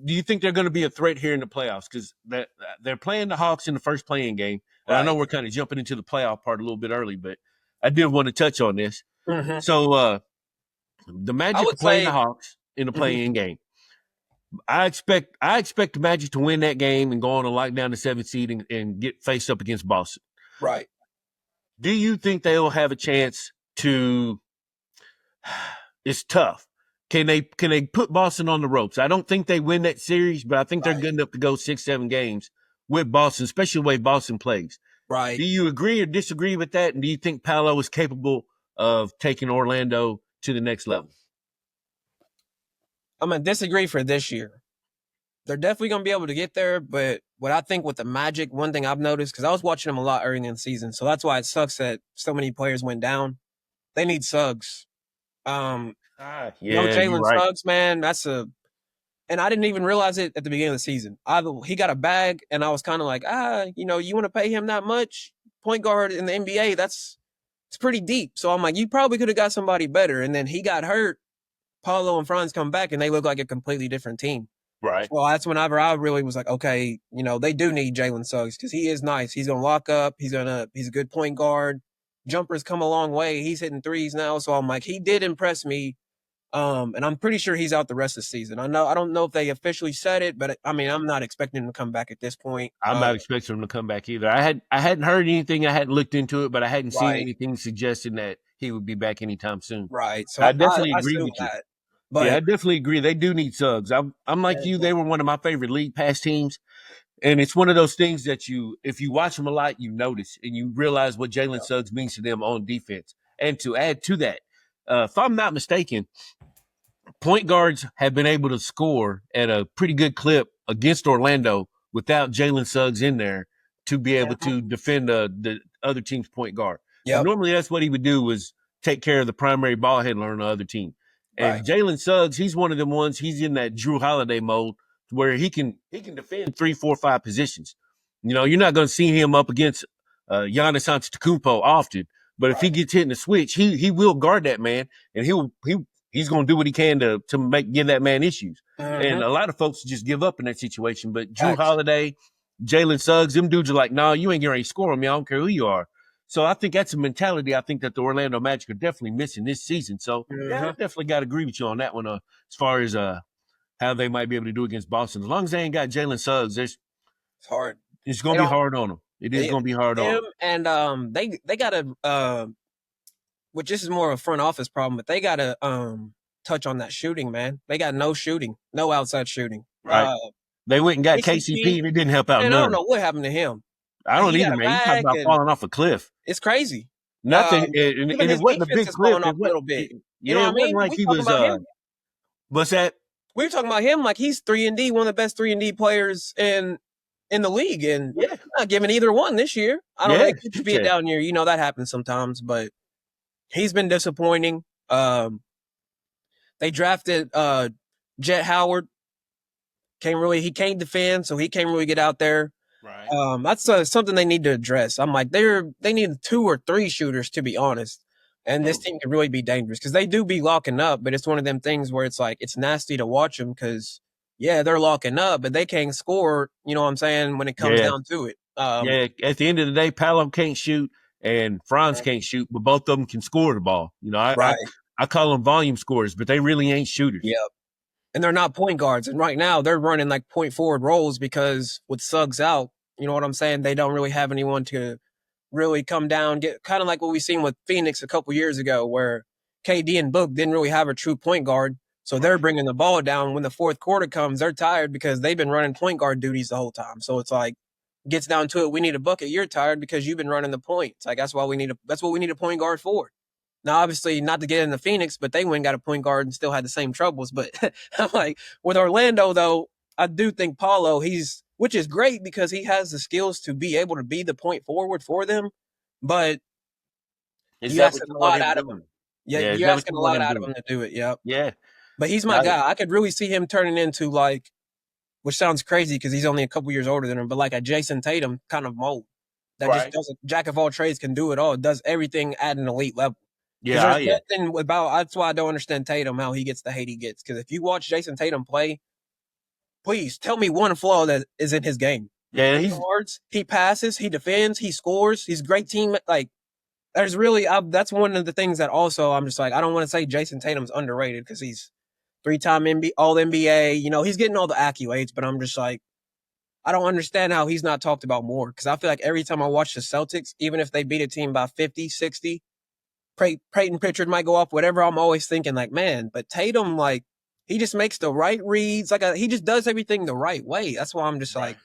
Do you think they're going to be a threat here in the playoffs? Because they're playing the Hawks in the first playing game, and I know we're kind of jumping into the playoff part a little bit early, but I did want to touch on this. Mm-hmm. So the Magic are playing the Hawks in the playing game. I expect the Magic to win that game and go on to lock down the 7th seed and get faced up against Boston. Right. Do you think they'll have a chance to? It's tough. Can they put Boston on the ropes? I don't think they win that series, but I think they're good enough to go 6-7 games with Boston, especially the way Boston plays. Right. Do you agree or disagree with that? And do you think Paolo is capable of taking Orlando to the next level? I'm going to disagree for this year. They're definitely going to be able to get there, but what I think with the Magic, one thing I've noticed, because I was watching them a lot early in the season, so that's why it sucks that so many players went down. They need Suggs. Yeah, Jalen Suggs, man, and I didn't even realize it at the beginning of the season. He got a bag, and I was kind of like, you want to pay him that much? Point guard in the NBA, it's pretty deep. So I'm like, you probably could have got somebody better. And then he got hurt. Paulo and Franz come back, and they look like a completely different team. Right. Well, that's whenever I really was like, okay, they do need Jalen Suggs because he is nice. He's gonna lock up. He's a good point guard. Jumpers come a long way. He's hitting threes now, so I'm like, he did impress me. And I'm pretty sure he's out the rest of the season. I don't know if they officially said it, but I mean, I'm not expecting him to come back at this point. I'm not expecting him to come back either. I hadn't heard anything. I hadn't looked into it, but I hadn't seen anything suggesting that he would be back anytime soon. Right. So I definitely agree with you. But yeah, I definitely agree. They do need Suggs. I'm like you. They were one of my favorite league pass teams. And it's one of those things that if you watch them a lot, you notice and you realize what Jalen Suggs means to them on defense. And to add to that, if I'm not mistaken, point guards have been able to score at a pretty good clip against Orlando without Jalen Suggs in there to be able to defend the other team's point guard. Yep. Normally, that's what he would do was take care of the primary ball handler on the other team. And Right. Jalen Suggs, he's one of them ones. He's in that Drew Holiday mode where he can defend 3, 4, 5 positions. You're not going to see him up against Giannis Antetokounmpo often, but if he gets hit in the switch, he will guard that man, and he's going to do what he can to give that man issues. And a lot of folks just give up in that situation. But Drew Holiday, Jalen Suggs, them dudes are like, no, you ain't going to score on me. I don't care who you are. So I think that's a mentality I think that the Orlando Magic are definitely missing this season. So yeah, I definitely got to agree with you on that one as far as how they might be able to do against Boston. As long as they ain't got Jalen Suggs, it's hard. It's going to be hard on them. It is going to be hard on them. And they got to, which this is more of a front office problem, but they got to touch on that shooting, man. They got no shooting, no outside shooting. Right. They went and got KCP, and it didn't help out none. I don't know what happened to him. I don't either, man. You talking about falling off a cliff. It's crazy. Nothing. And it wasn't a big cliff. Off a little bit. You know what I mean? Like he was. What's that? We were talking about him like he's 3-and-D, one of the best 3-and-D players in the league, and not giving either one this year. I don't think it should be a down year. That happens sometimes, but he's been disappointing. They drafted Jet Howard. He can't defend, so he can't really get out there. Right. That's something they need to address. I'm like, they need 2 or 3 shooters, to be honest. And this team can really be dangerous because they do be locking up, but it's one of them things where it's like, it's nasty to watch them because, they're locking up, but they can't score, you know what I'm saying, when it comes down to it. At the end of the day, Paolo can't shoot and Franz can't shoot, but both of them can score the ball. I call them volume scorers, but they really ain't shooters. Yep. And they're not point guards. And right now they're running like point forward roles because with Suggs out, you know what I'm saying? They don't really have anyone to really come down, get kind of like what we seen with Phoenix a couple years ago where KD and Book didn't really have a true point guard. So they're bringing the ball down. When the fourth quarter comes, they're tired because they've been running point guard duties the whole time. So it's like, gets down to it, we need a bucket. You're tired because you've been running the point. It's like, that's what we need a point guard for. Now, obviously, not to get into Phoenix, but they went and got a point guard and still had the same troubles. But I'm like, with Orlando, though, I do think Paolo, which is great because he has the skills to be able to be the point forward for them. But you're asking a lot out of him. Yeah, you're asking a lot out of him to do it. Yep. Yeah. But he's my guy. I could really see him turning into like, which sounds crazy because he's only a couple years older than him, but like a Jason Tatum kind of mold that just doesn't, jack of all trades, can do it all, does everything at an elite level. Yeah, that's why I don't understand Tatum, how he gets the hate he gets. Because if you watch Jason Tatum play, please tell me one flaw that is in his game. Yeah, he passes, he defends, he scores. He's a great team. Like, there's really that's one of the things that also I'm just like, I don't want to say Jason Tatum's underrated because he's 3-time All NBA. He's getting all the accolades, but I'm just like, I don't understand how he's not talked about more. Because I feel like every time I watch the Celtics, even if they beat a team by 50, 60. Peyton Pritchard might go off, whatever. I'm always thinking like, man, but Tatum, like, he just makes the right reads. Like, he just does everything the right way. That's why I'm just like,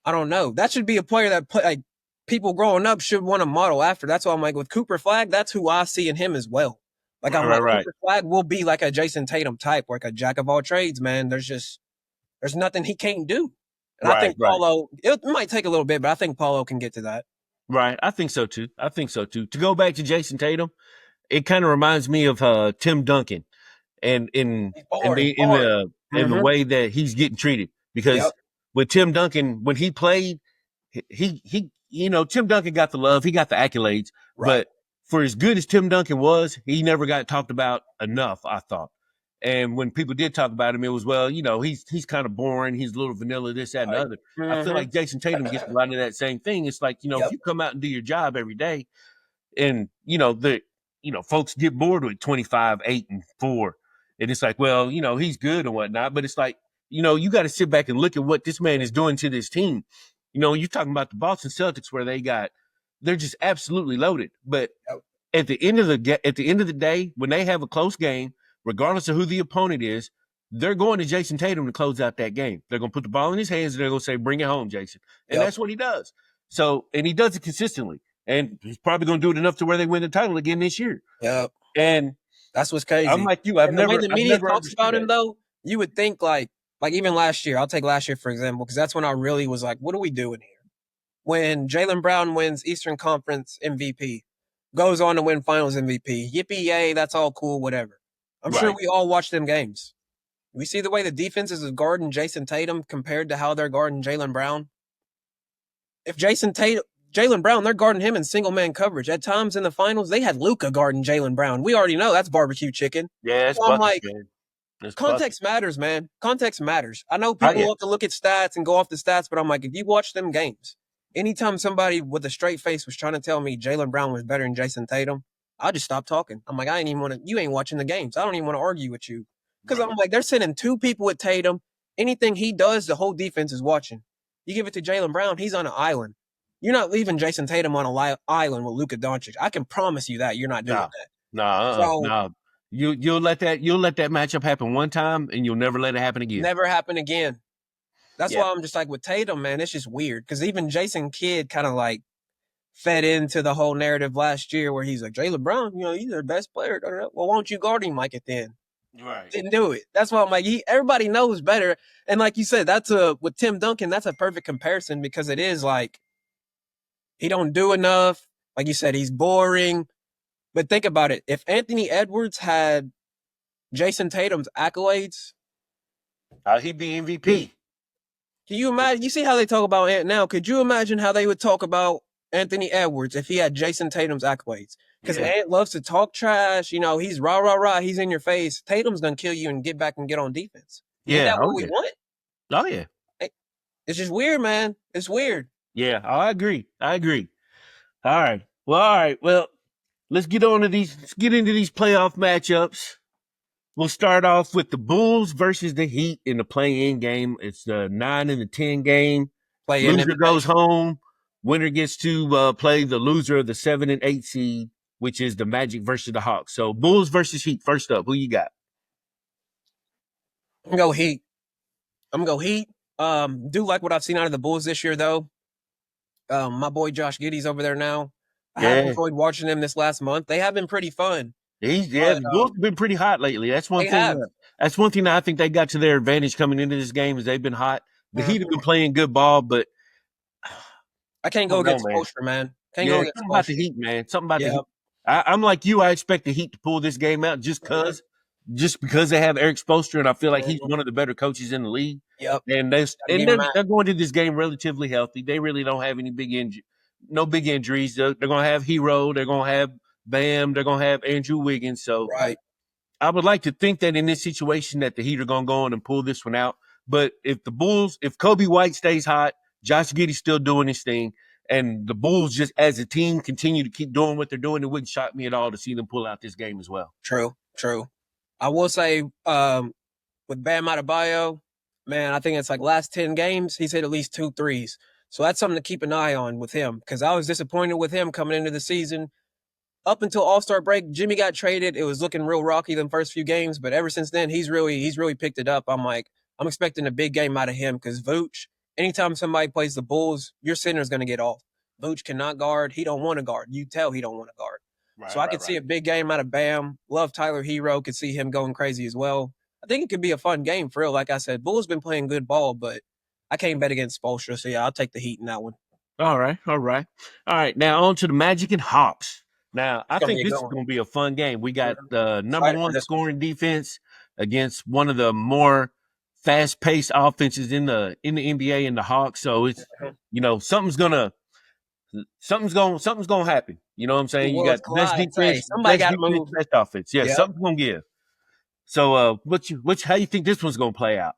I don't know. That should be a player that like people growing up should want to model after. That's why I'm like, with Cooper Flag, that's who I see in him as well. Like, I'm like, Cooper Flag will be like a Jason Tatum type, like a jack of all trades, man. There's nothing he can't do. And I think Paolo, it might take a little bit, but I think Paolo can get to that. Right. I think so too. To go back to Jason Tatum, it kind of reminds me of Tim Duncan and in the way that he's getting treated. Because with Tim Duncan, when he played, he Tim Duncan got the love, he got the accolades, but for as good as Tim Duncan was, he never got talked about enough, I thought. And when people did talk about him, it was, well, he's kind of boring. He's a little vanilla, this, that, and the other. I feel like Jason Tatum gets a lot of that same thing. It's like, if you come out and do your job every day and, folks get bored with 25, 8, and 4. And it's like, well, he's good and whatnot. But it's like, you got to sit back and look at what this man is doing to this team. You're talking about the Boston Celtics where they're just absolutely loaded. But at the end of the day, when they have a close game, regardless of who the opponent is, they're going to Jason Tatum to close out that game. They're going to put the ball in his hands and they're going to say, bring it home, Jason. And that's what he does. So, and he does it consistently. And he's probably going to do it enough to where they win the title again this year. Yep. And that's what's crazy. I'm like you. The way the media talks about him, though, you would think like like even last year, I'll take last year for example, because that's when I really was like, what are we doing here? When Jaylen Brown wins Eastern Conference MVP, goes on to win Finals MVP, yippee yay, that's all cool, whatever. I'm sure Right. we all watched them games. We see the way the defenses is guarding Jason Tatum compared to how they're guarding Jaylen Brown. If Jaylen Brown, they're guarding him in single man coverage. At times in the finals, they had Luka guarding Jaylen Brown. We already know that's barbecue chicken. Yeah, it's So I'm buckets, like, man. It's buckets. context matters, man. Context matters. I know Oh people yeah. love to look at stats and go off the stats, but I'm like, if you watch them games, anytime somebody with a straight face was trying to tell me Jaylen Brown was better than Jason Tatum, I just stopped talking. I'm like, I ain't even want to. You ain't watching the games. I don't even want to argue with you because Right. I'm like, they're sending two people with Tatum. Anything he does, the whole defense is watching. You give it to Jaylen Brown, he's on an island. You're not leaving Jason Tatum on a island with Luka Doncic. I can promise you that you're not doing No. that. So No. You'll let that matchup happen one time and you'll never let it happen again. never happen again. That's Yeah. why I'm just like with Tatum, man, it's just weird. Because even Jason Kidd kind of like fed into the whole narrative last year where he's like, Jaylen Brown, he's their best player. Well, why don't you guard him like it then? Right. Didn't do it. That's why I'm like, everybody knows better. And like you said, with Tim Duncan, that's a perfect comparison because it is like he don't do enough. Like you said, he's boring. But think about it. If Anthony Edwards had Jason Tatum's accolades, He'd be MVP. can you imagine? You see how they talk about Ant now. Could you imagine how they would talk about Anthony Edwards if he had Jason Tatum's accolades? Because Yeah. Ant loves to talk trash. He's rah, rah, rah. He's in your face. Tatum's going to kill you and get back and get on defense. Ain't that what we want? Oh yeah. It's just weird, man. It's weird. Yeah. I agree. All right. Well, let's get into these playoff matchups. We'll start off with the Bulls versus the Heat in the play-in game. It's the 9 and the 10 game. Loser goes home. Winner gets to play the loser of the 7 and 8 seed, which is the Magic versus the Hawks. So Bulls versus Heat. First up, who you got? I'm going to go Heat. Do like what I've seen out of the Bulls this year, though. My boy Josh Giddey's over there now. I have enjoyed watching them this last month. They have been pretty fun. The Bulls have been pretty hot lately. That's one thing. That's one thing that I think they got to their advantage coming into this game is they've been hot. The Heat have been playing good ball, but I can't go against Spoelstra, man. Can't go against something about the Heat, man. Something about the Heat. Yep. I'm like you. I expect the Heat to pull this game out just because they have Eric Spoelstra, and I feel like he's one of the better coaches in the league. Yep. And they're going to this game relatively healthy. They really don't have any no big injuries. They're going to have Hero. They're going to have Bam. They're going to have Andrew Wiggins. So I would like to think that in this situation that the Heat are going to go on and pull this one out. But if Kobe White stays hot, Josh Giddey's still doing his thing, and the Bulls just as a team continue to keep doing what they're doing, it wouldn't shock me at all to see them pull out this game as well. True. I will say with Bam Adebayo, man, I think it's like last 10 games, he's hit at least 2 threes. So that's something to keep an eye on with him because I was disappointed with him coming into the season. Up until All-Star break, Jimmy got traded. It was looking real rocky the first few games, but ever since then, he's really picked it up. I'm expecting a big game out of him because Vooch, anytime somebody plays the Bulls, your center's going to get off. Vooch cannot guard. He don't want to guard. You tell he don't want to guard. So I could see a big game out of Bam. Love Tyler Hero. Could see him going crazy as well. I think it could be a fun game for real. Like I said, Bulls been playing good ball, but I can't bet against Spoelstra. So yeah, I'll take the Heat in that one. All right. Now on to the Magic and Hawks. Now I think this is going to be a fun game. We got the number one scoring defense against one of the more fast-paced offenses in the NBA in the Hawks. So it's something's gonna happen. You know what I'm saying? You got the best defense, best offense. Yeah, something's gonna give. So how you think this one's gonna play out?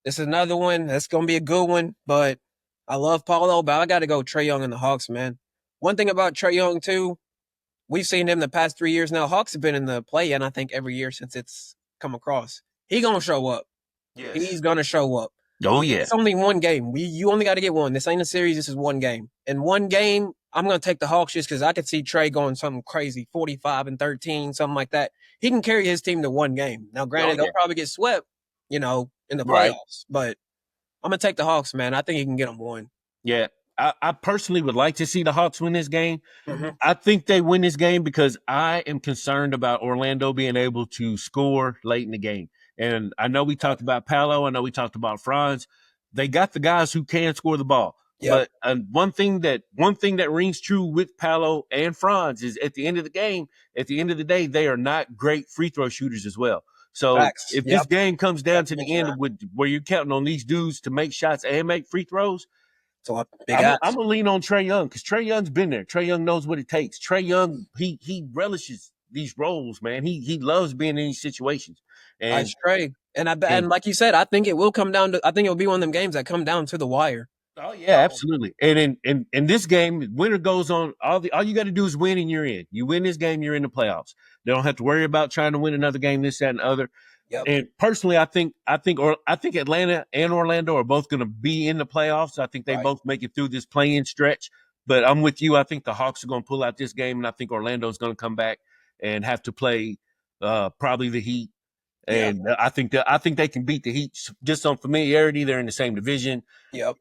This is another one that's gonna be a good one, but I love Paolo, but I gotta go Trae Young and the Hawks, man. One thing about Trae Young too, we've seen him the past 3 years now. Hawks have been in the play-in, I think, every year since it's come across. He gonna show up. Yes. He's gonna show up. Oh yeah. It's only one game. You only got to get one. This ain't a series. This is one game. In one game, I'm going to take the Hawks just because I could see Trae going something crazy, 45 and 13, something like that. He can carry his team to one game. Now, granted, they'll probably get swept, in the playoffs. But I'm going to take the Hawks, man. I think he can get them one. Yeah. I personally would like to see the Hawks win this game. Mm-hmm. I think they win this game because I am concerned about Orlando being able to score late in the game. And I know we talked about Paolo. I know we talked about Franz. They got the guys who can score the ball. Yep. But one thing that rings true with Paolo and Franz is at the end of the game, at the end of the day, they are not great free throw shooters as well. So Facts. if this Yep. game comes down to the Mention end that. with where you're counting on these dudes to make shots and make free throws, So big I'm ass. gonna lean on Trae Young because Trae Young's been there. Trae Young knows what it takes. Trae Young, he relishes these roles, man. He loves being in these situations. Nice And trade. And like you said, I think it will come down to. I think it'll be one of them games that come down to the wire. oh yeah, absolutely. And in this game, winner goes on. All you got to do is win, and you're in. You win this game, you're in the playoffs. They don't have to worry about trying to win another game, this, that, and the other. Yep. And personally, I think Atlanta and Orlando are both going to be in the playoffs. I think they both make it through this play-in stretch. But I'm with you. I think the Hawks are going to pull out this game, and I think Orlando's going to come back and have to play probably the Heat. And I think they can beat the Heat just on familiarity. They're in the same division. Yep.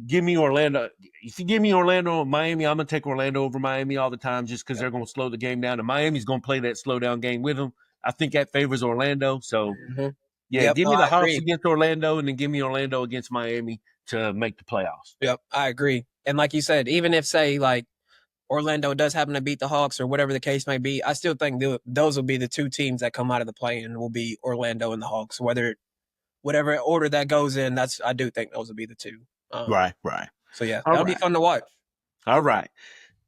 Give me Orlando. If you give me Orlando or Miami, I'm going to take Orlando over Miami all the time just because they're going to slow the game down. And Miami's going to play that slow down game with them. I think that favors Orlando. So, give me the Hawks against Orlando and then give me Orlando against Miami to make the playoffs. Yep, I agree. And like you said, even if, say, like Orlando does happen to beat the Hawks or whatever the case may be, I still think those will be the two teams that come out of the play-in will be Orlando and the Hawks. Whatever order that goes in, I do think those will be the two. Right. So, yeah, that'll be fun to watch. All right.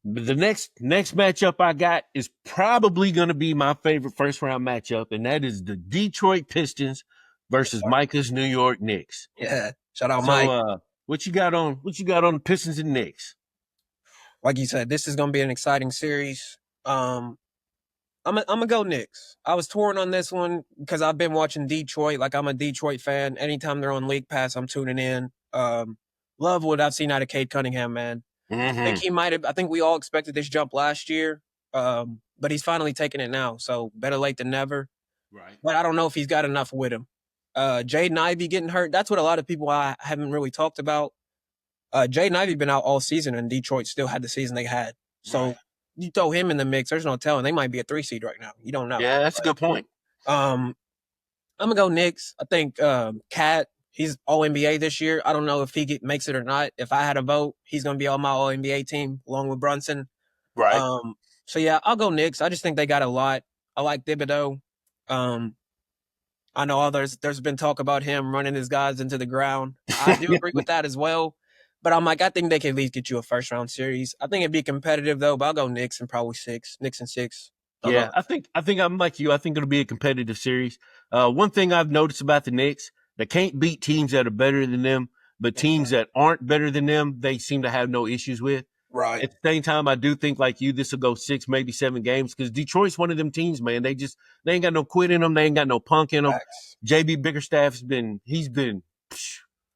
The next matchup I got is probably going to be my favorite first round matchup, and that is the Detroit Pistons versus Micah's New York Knicks. Yeah, shout out Mike. What you got on the Pistons and Knicks? Like you said, this is going to be an exciting series. I'm gonna go Knicks. I was torn on this one because I've been watching Detroit. Like, I'm a Detroit fan. Anytime they're on League Pass, I'm tuning in. Love what I've seen out of Cade Cunningham, man. Mm-hmm. I think we all expected this jump last year, but he's finally taking it now. So better late than never. Right. But I don't know if he's got enough with him. Jaden Ivey getting hurt. That's what a lot of people I haven't really talked about. Jaden Ivey been out all season, and Detroit still had the season they had. So you throw him in the mix, there's no telling. They might be a 3 seed right now. You don't know. Yeah, that's a good point. I'm gonna go Knicks. I think Cat. He's All NBA this year. I don't know if he makes it or not. If I had a vote, he's going to be on my All NBA team along with Brunson. Right. So, yeah, I'll go Knicks. I just think they got a lot. I like Thibodeau. I know there's been talk about him running his guys into the ground. I do agree with that as well. But I'm like, I think they can at least get you a first-round series. I think it'd be competitive, though, but I'll go Knicks and probably 6. Knicks and 6. I think I'm like you. I think it'll be a competitive series. One thing I've noticed about the Knicks, they can't beat teams that are better than them, but teams that aren't better than them, they seem to have no issues with. Right. At the same time, I do think, like you, this will go 6, maybe 7 games because Detroit's one of them teams, man. They ain't got no quit in them. They ain't got no punk in them. Facts. JB Bickerstaff's been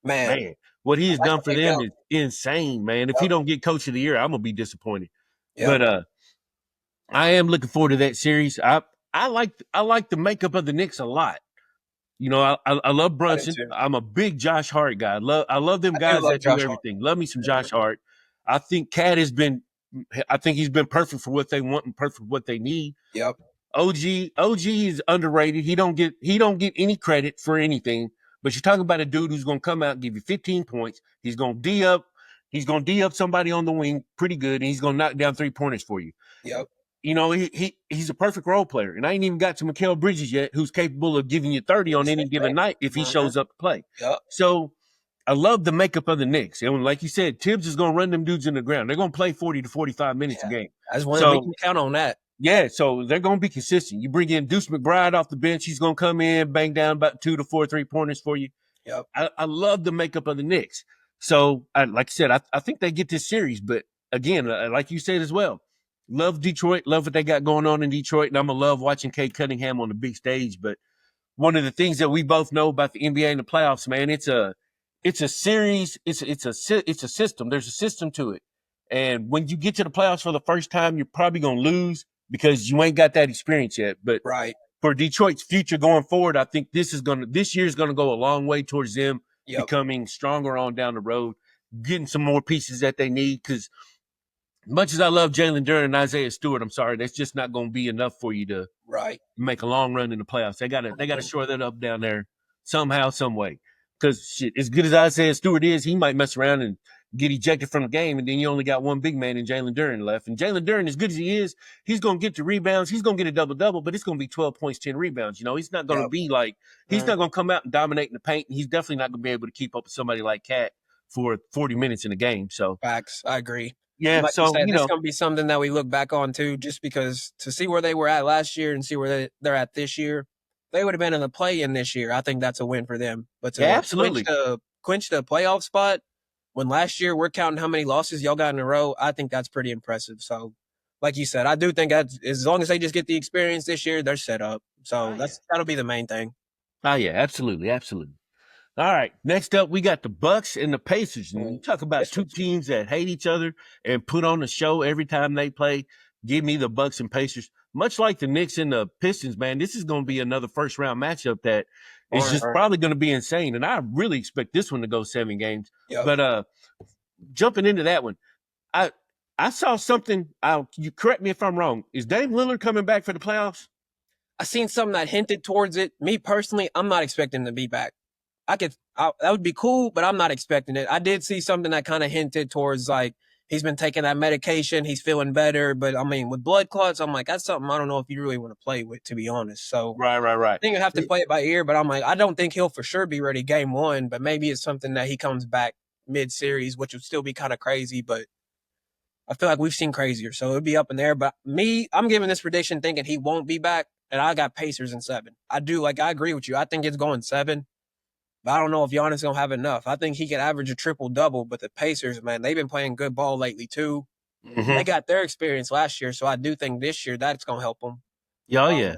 man. What he has done for them is insane, man. If he don't get Coach of the Year, I'm gonna be disappointed. Yep. But I am looking forward to that series. I like the makeup of the Knicks a lot. You know, I love Brunson. I'm a big Josh Hart guy. I love them guys that do everything. Love me some Josh Hart. I think Cat he's been perfect for what they want and perfect for what they need. Yep. OG is underrated. He don't get any credit for anything. But you're talking about a dude who's gonna come out and give you 15 points. He's gonna D up somebody on the wing pretty good, and he's gonna knock down 3-pointers for you. Yep. You know, he's a perfect role player. And I ain't even got to Mikal Bridges yet, who's capable of giving you 30 on any given night if he shows up to play. Yep. So I love the makeup of the Knicks. And like you said, Tibbs is going to run them dudes in the ground. They're going to play 40 to 45 minutes a game. That's one we can count on that. Yeah, so they're going to be consistent. You bring in Deuce McBride off the bench. He's going to come in, bang down about 2 to 4 3-pointers for you. Yep. I love the makeup of the Knicks. So, like I said, I think they get this series. But, again, like you said as well, love Detroit, love what they got going on in Detroit, and I'm going to love watching Cade Cunningham on the big stage. But one of the things that we both know about the NBA and the playoffs, man, it's a series. It's a system. There's a system to it. And when you get to the playoffs for the first time, you're probably going to lose because you ain't got that experience yet. But for Detroit's future going forward, I think this year is going to go a long way towards them becoming stronger on down the road, getting some more pieces that they need. Because much as I love Jalen Duren and Isaiah Stewart, I'm sorry, that's just not going to be enough for you to Right. make a long run in the playoffs. They gotta shore that up down there somehow, some way. Because shit, as good as Isaiah Stewart is, he might mess around and get ejected from the game, and then you only got one big man in Jalen Duren left. And Jalen Duren, as good as he is, he's gonna get the rebounds. He's gonna get a double-double, but it's gonna be 12 points, 10 rebounds. You know, he's not gonna Yep. be like he's not gonna come out and dominate in the paint, and he's definitely not gonna be able to keep up with somebody like Cat for 40 minutes in a game. So Facts. I agree. yeah, Like you so said, you this is know, going to be something that we look back on too, just because to see where they were at last year and see where they're at this year, they would have been in the play-in this year. I think that's a win for them. But yeah, to absolutely. clinch the playoff spot, when last year we're counting how many losses y'all got in a row, I think that's pretty impressive. So, like you said, I do think that as long as they just get the experience this year, they're set up. So that'll be the main thing. Oh yeah, absolutely, absolutely. All right. Next up, we got the Bucks and the Pacers. And you talk about two teams that hate each other and put on a show every time they play. Give me the Bucks and Pacers. Much like the Knicks and the Pistons, man, this is going to be another first round matchup that is just probably going to be insane. And I really expect this one to go 7 games. Yep. But jumping into that one, I saw something. You correct me if I'm wrong. Is Dame Lillard coming back for the playoffs? I seen something that hinted towards it. Me personally, I'm not expecting him to be back. That would be cool, but I'm not expecting it. I did see something that kind of hinted towards like he's been taking that medication, he's feeling better. But I mean, with blood clots, I'm like, that's something I don't know if you really want to play with, to be honest. So Right. I think you have to play it by ear, but I'm like, I don't think he'll for sure be ready game 1, but maybe it's something that he comes back mid-series, which would still be kind of crazy, but I feel like we've seen crazier. So it'd be up in there. But I'm giving this prediction thinking he won't be back, and I got Pacers in 7. I agree with you. I think it's going 7. But I don't know if Giannis gonna have enough. I think he could average a triple-double, but the Pacers, man, they've been playing good ball lately too. Mm-hmm. They got their experience last year, so I do think this year that's gonna help them. Yeah.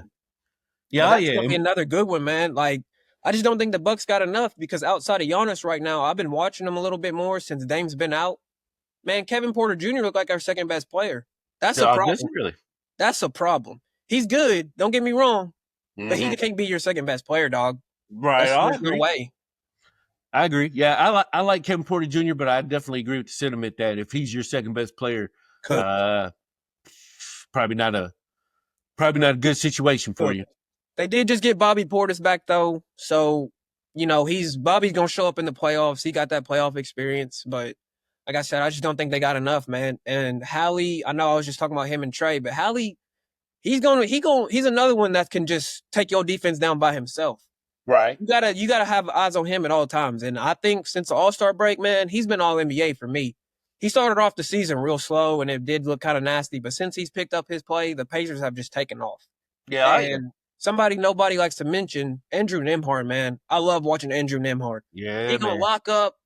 That's gonna be another good one, man. Like, I just don't think the Bucks got enough because outside of Giannis right now, I've been watching them a little bit more since Dame's been out. Man, Kevin Porter Jr. looked like our second best player. That's a problem. Really? That's a problem. He's good. Don't get me wrong, but he can't be your second best player, dog. Right. There's no way. I agree. Yeah, I like Kevin Porter Jr., but I definitely agree with the sentiment that if he's your second best player, probably not a good situation for you. They did just get Bobby Portis back though, so you know Bobby's gonna show up in the playoffs. He got that playoff experience, but like I said, I just don't think they got enough, man. And Hallie, I know I was just talking about him and Trae, but Hallie, he's another one that can just take your defense down by himself. Right. You gotta have eyes on him at all times. And I think since the All-Star break, man, he's been all NBA for me. He started off the season real slow and it did look kind of nasty, but since he's picked up his play, the Pacers have just taken off. Yeah. And somebody nobody likes to mention, Andrew Nembhard, man. I love watching Andrew Nembhard. Yeah. He's gonna lock up.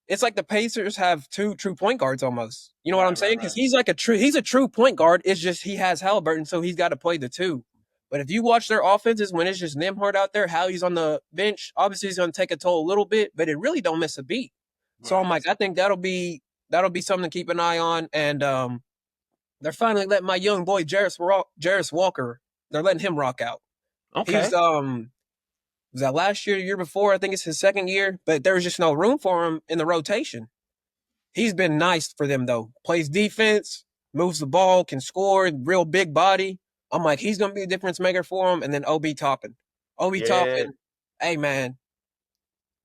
It's like the Pacers have 2 true point guards almost. You know what I'm saying? Because he's a true point guard. It's just he has Halliburton, so he's got to play the 2. But if you watch their offenses when it's just Nembhard out there, Hallie's on the bench, obviously he's going to take a toll a little bit, but it really don't miss a beat. Right. So I'm like, I think that'll be something to keep an eye on. And they're finally letting my young boy Jarris Walker, they're letting him rock out. Okay. He's was that last year, the year before? I think it's his second year, but there was just no room for him in the rotation. He's been nice for them though. Plays defense, moves the ball, can score, real big body. I'm like, he's going to be a difference maker for him. And then Obi Toppin. Toppin, hey, man,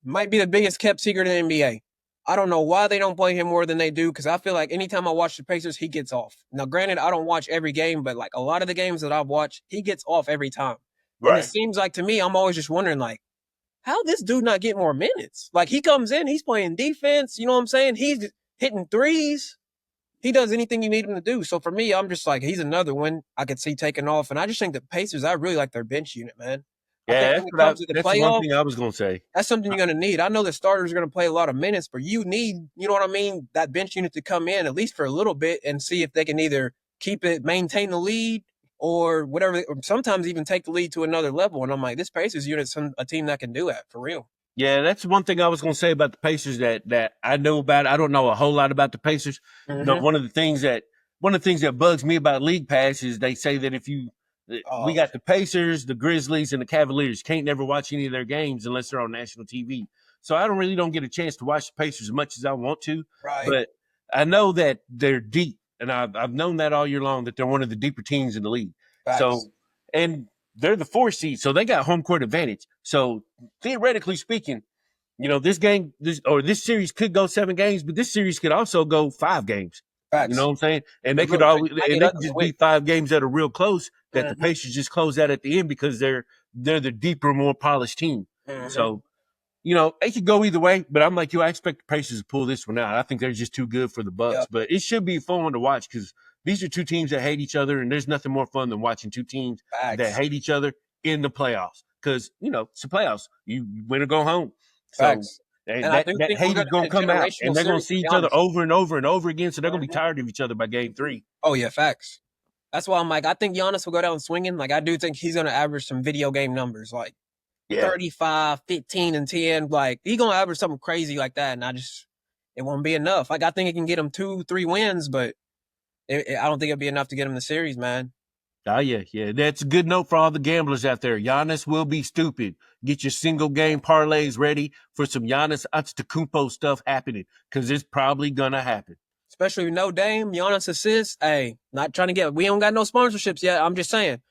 might be the biggest kept secret in the NBA. I don't know why they don't play him more than they do because I feel like anytime I watch the Pacers, he gets off. Now, granted, I don't watch every game, but like a lot of the games that I've watched, he gets off every time. Right. And it seems like to me, I'm always just wondering, like, how this dude not get more minutes? Like, he comes in, he's playing defense, you know what I'm saying? He's hitting threes. He does anything you need him to do. So for me, I'm just like, he's another one I could see taking off. And I just think the Pacers, I really like their bench unit, man. Yeah, that's one thing I was going to say. That's something you're going to need. I know the starters are going to play a lot of minutes, but you need, you know what I mean, that bench unit to come in at least for a little bit and see if they can either maintain the lead or whatever, or sometimes even take the lead to another level. And I'm like, this Pacers unit's a team that can do that for real. Yeah, that's one thing I was going to say about the Pacers that I know about. I don't know a whole lot about the Pacers. Mm-hmm. No, one of the things that bugs me about League Pass is they say that we got the Pacers, the Grizzlies, and the Cavaliers. Can't never watch any of their games unless they're on national TV. So I don't get a chance to watch the Pacers as much as I want to. Right. But I know that they're deep, and I've known that all year long that they're one of the deeper teams in the league. Facts. So and they're the 4 seed, so they got home court advantage. So theoretically speaking, this series could go 7 games, but this series could also go 5 games. You know Facts. what I'm saying? And they It could really could. always, Might and get they could ugly just be quick. 5 games that are real close that the Mm-hmm. Pacers just close out at the end because they're the deeper, more polished team. Mm-hmm. So, it could go either way, but I'm like you. I expect the Pacers to pull this one out. I think they're just too good for the Bucks, Yep. but it should be fun to watch because these are 2 teams that hate each other, and there's nothing more fun than watching 2 teams that Facts. hate each other in the playoffs because it's the playoffs. You win or go home. So Facts. And I that do think we're hate is going to going get to a come out, generational and they're going to series, see to be each other honest. over and over and over again. So they're going to be Mhm. tired of each other by game 3. Oh, yeah, facts. That's why I'm like, I think Giannis will go down swinging. Like, I do think he's going to average some video game numbers, like Yeah. 35, 15, and 10. Like, he's going to average something crazy like that, and it won't be enough. Like, I think it can get him 2, 3 wins, but I don't think it'll be enough to get him the series, man. Oh, yeah. That's a good note for all the gamblers out there. Giannis will be stupid. Get your single game parlays ready for some Giannis Antetokounmpo stuff happening because it's probably going to happen. Especially with no Dame, Giannis assists. Hey, not trying to we don't got no sponsorships yet. I'm just saying.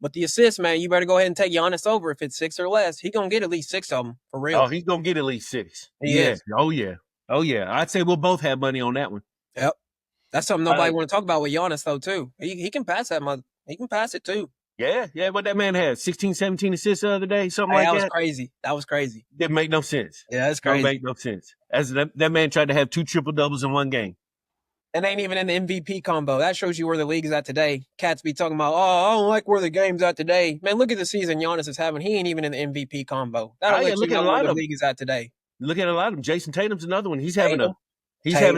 But the assists, man, you better go ahead and take Giannis over. If it's 6 or less, he going to get at least 6 of them, for real. Oh, he's going to get at least 6. He is. Oh, yeah. I'd say we'll both have money on that one. Yep. That's something nobody want to talk about with Giannis, though, too. He can pass that mother. He can pass it, too. Yeah. What that man had, 16, 17 assists the other day, something like that. That was crazy. That was crazy. Didn't make no sense. Yeah, that's crazy. Don't make no sense. As that man tried to have 2 triple-doubles in one game. And ain't even in the MVP combo. That shows you where the league is at today. Cats be talking about, I don't like where the game's at today. Man, look at the season Giannis is having. He ain't even in the MVP combo. That'll let you know where the league is at today. Look at a lot of them. Jason Tatum's another one. He's having an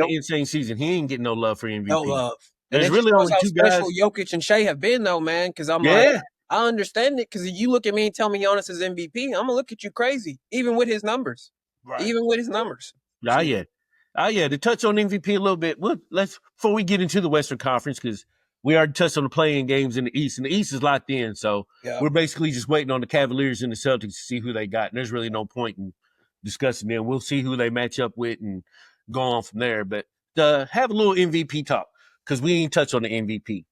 insane season. He ain't getting no love for MVP. No love. There's really only 2 guys. Special Jokic and Shea have been, though, man, because I'm like, I understand it, because if you look at me and tell me Giannis is MVP, I'm going to look at you crazy, even with his numbers. Right. Even with his numbers. To touch on MVP a little bit, before we get into the Western Conference, because we already touched on the playing games in the East, and the East is locked in, so we're basically just waiting on the Cavaliers and the Celtics to see who they got, and there's really no point in discussing them. We'll see who they match up with and go on from there, but have a little MVP talk, because we ain't touched on the MVP.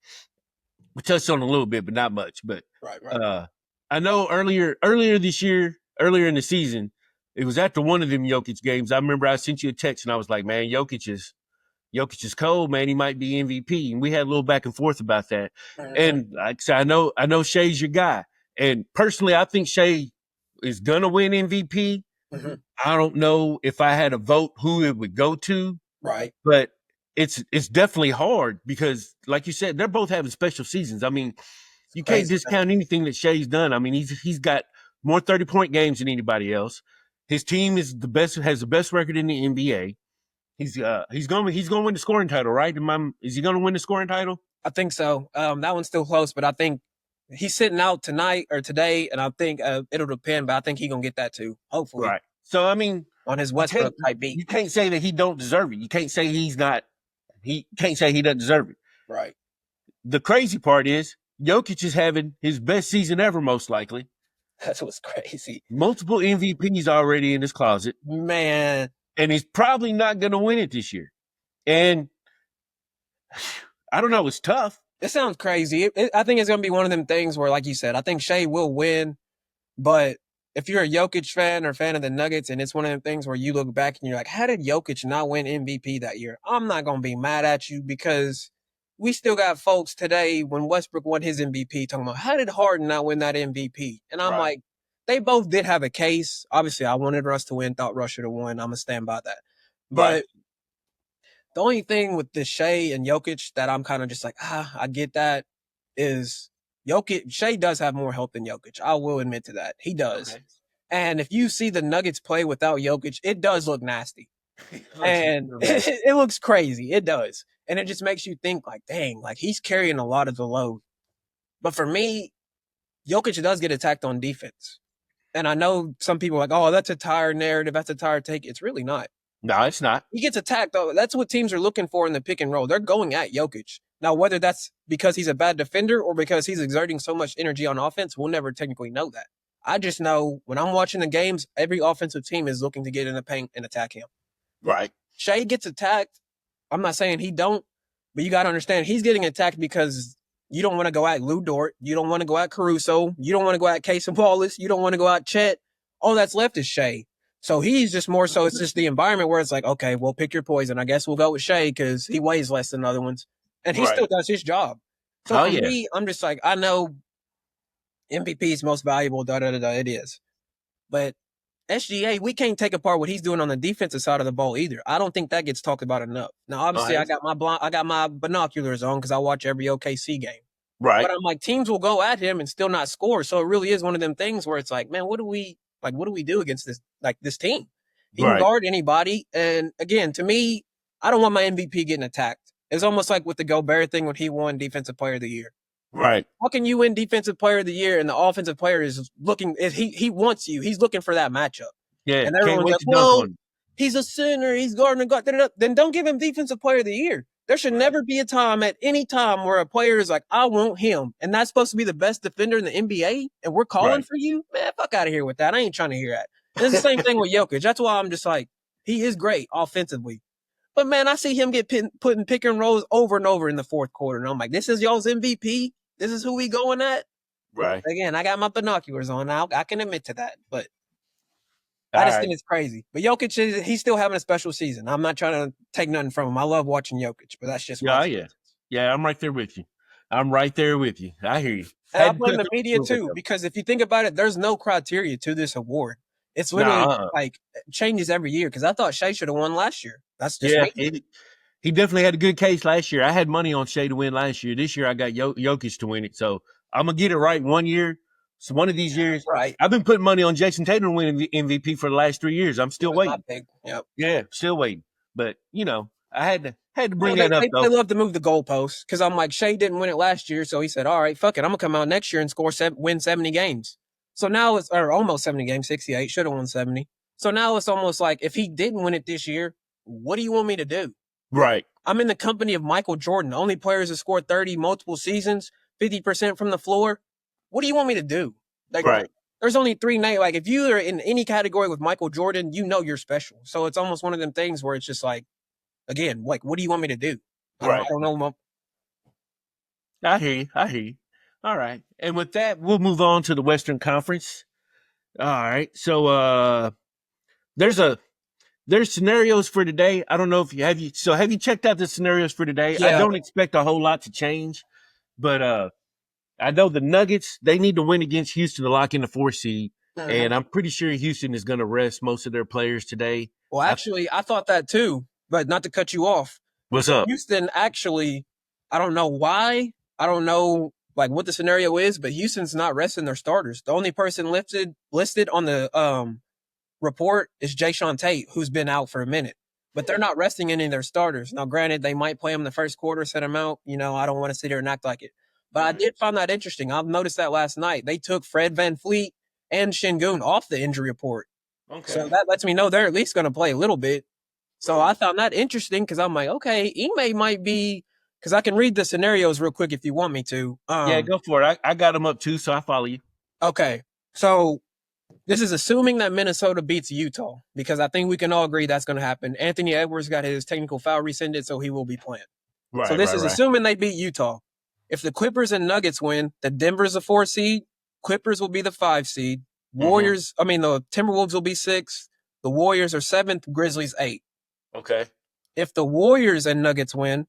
We touched on it a little bit, but not much. But right. I know earlier this year, earlier in the season, it was after one of them Jokic games. I remember I sent you a text and I was like, man, Jokic is cold, man. He might be MVP. And we had a little back and forth about that. Mm-hmm. And like I said, I know Shea's your guy. And personally, I think Shea is going to win MVP. Mm-hmm. I don't know if I had a vote who it would go to. Right. But it's definitely hard because, like you said, they're both having special seasons. I mean, you can't discount anything that Shea's done. I mean, he's got more 30-point games than anybody else. His team has the best record in the NBA. He's going to win the scoring title, right? Is he going to win the scoring title? I think so. That one's still close, but I think he's sitting out tonight or today, and I think it'll depend. But I think he's gonna get that too, hopefully. Right. So I mean, on his Westbrook type beat, you can't say that he don't deserve it. You can't say he's not. He can't say he doesn't deserve it. Right. The crazy part is Jokic is having his best season ever, most likely. That's what's crazy. Multiple MVPs already in his closet. Man. And he's probably not going to win it this year. And I don't know. It's tough. It sounds crazy. I think it's going to be one of them things where, like you said, I think Shea will win. But if you're a Jokic fan or fan of the Nuggets, and it's one of them things where you look back and you're like, how did Jokic not win MVP that year? I'm not going to be mad at you because we still got folks today when Westbrook won his MVP talking about, how did Harden not win that MVP? And I'm like, they both did have a case. Obviously, I wanted Russ to win, thought Russ should have won. I'm going to stand by that. But the only thing with the Shea and Jokic that I'm kind of just like, I get that, is Shea does have more help than Jokic. I will admit to that. He does. Okay. And if you see the Nuggets play without Jokic, it does look nasty. And it looks crazy. It does. And it just makes you think like, dang, like he's carrying a lot of the load. But for me, Jokic does get attacked on defense. And I know some people are like, oh, that's a tired narrative. That's a tired take. It's really not. No, it's not. He gets attacked, though. That's what teams are looking for in the pick and roll. They're going at Jokic. Now, whether that's because he's a bad defender or because he's exerting so much energy on offense, we'll never technically know that. I just know when I'm watching the games, every offensive team is looking to get in the paint and attack him. Right. Shea gets attacked. I'm not saying he don't, but you got to understand he's getting attacked because You don't want to go at Lou Dort. You don't want to go at Caruso. You don't want to go at Casey Wallace. You don't want to go at Chet. All that's left is Shea. So he's just more so, it's just the environment where it's like, okay, we'll pick your poison. I guess we'll go with Shea because he weighs less than other ones. And he still does his job. So Oh for yeah. me, I'm just like, I know MVP is most valuable, it is. But SGA, we can't take apart what he's doing on the defensive side of the ball either. I don't think that gets talked about enough. Now, obviously, I got my binoculars on because I watch every OKC game. Right. But I'm like, teams will go at him and still not score. So it really is one of them things where it's like, man, what do we do against this team? He can guard anybody. And again, to me, I don't want my MVP getting attacked. It's almost like with the Gobert thing when he won Defensive Player of the Year. Right. How can you win Defensive Player of the Year and the offensive player is looking? He wants you. He's looking for that matchup. Yeah. And everyone's like, well, he's a center. He's guarding. Then don't give him Defensive Player of the Year. There should never be a time at any time where a player is like, I want him. And that's supposed to be the best defender in the NBA. And we're calling for you? Man, fuck out of here with that. I ain't trying to hear that. And it's the same thing with Jokic. That's why I'm just like, he is great offensively. But man, I see him get put in pick and rolls over and over in the fourth quarter. And I'm like, this is y'all's MVP? This is who we going at? Right. Again, I got my binoculars on now. I can admit to that. But I just think it's crazy. But Jokic, he's still having a special season. I'm not trying to take nothing from him. I love watching Jokic, but that's just Yeah, I'm right there with you. I hear you. And I blame the media too, because if you think about it, there's no criteria to this award. It's literally like changes every year. Because I thought Shea should have won last year. That's just he definitely had a good case last year. I had money on Shea to win last year. This year I got Jokic to win it. So I'm gonna get it right one year. So one of these years, right? I've been putting money on Jason Tatum to win the MVP for the last 3 years. I'm still waiting. Yep. Yeah, still waiting. But I had to bring that up. They love to move the goalposts because I'm like, Shea didn't win it last year, so he said, all right, fuck it, I'm gonna come out next year and win 70 games. So now it's almost 70 games, 68. Should have won 70. So now it's almost like if he didn't win it this year, what do you want me to do? Right. I'm in the company of Michael Jordan, the only players that scored 30 multiple seasons, 50% from the floor. What do you want me to do? Like, there's only 3 names. Like, if you are in any category with Michael Jordan, you're special. So it's almost one of them things where it's just like, again, like, what do you want me to do? I don't know. I hear you. All right. And with that, we'll move on to the Western Conference. All right. So there's scenarios for today. I don't know if have you checked out the scenarios for today? Yeah. I don't expect a whole lot to change, but I know the Nuggets, they need to win against Houston to lock in the 4th seed. Mm-hmm. And I'm pretty sure Houston is going to rest most of their players today. Well, actually, I thought that too, but not to cut you off. What's up? Houston actually, I don't know why. I don't know like what the scenario is, but Houston's not resting their starters. The only person listed on the report is Jayshawn Tate, who's been out for a minute. But they're not resting any of their starters. Now, granted, they might play him the first quarter, set him out. I don't want to sit here and act like it. But I did find that interesting. I've noticed that last night. They took Fred VanVleet and Şengün off the injury report. Okay. So that lets me know they're at least going to play a little bit. So I found that interesting because I'm like, okay, Ime might be – because I can read the scenarios real quick if you want me to. Yeah, go for it. I got them up too, so I follow you. Okay. So this is assuming that Minnesota beats Utah because I think we can all agree that's going to happen. Anthony Edwards got his technical foul rescinded, so he will be playing. Right, so this is assuming they beat Utah. If the Clippers and Nuggets win, the Denver's a 4 seed, Clippers will be the 5 seed, the Timberwolves will be 6, the Warriors are 7th, Grizzlies 8. Okay. If the Warriors and Nuggets win,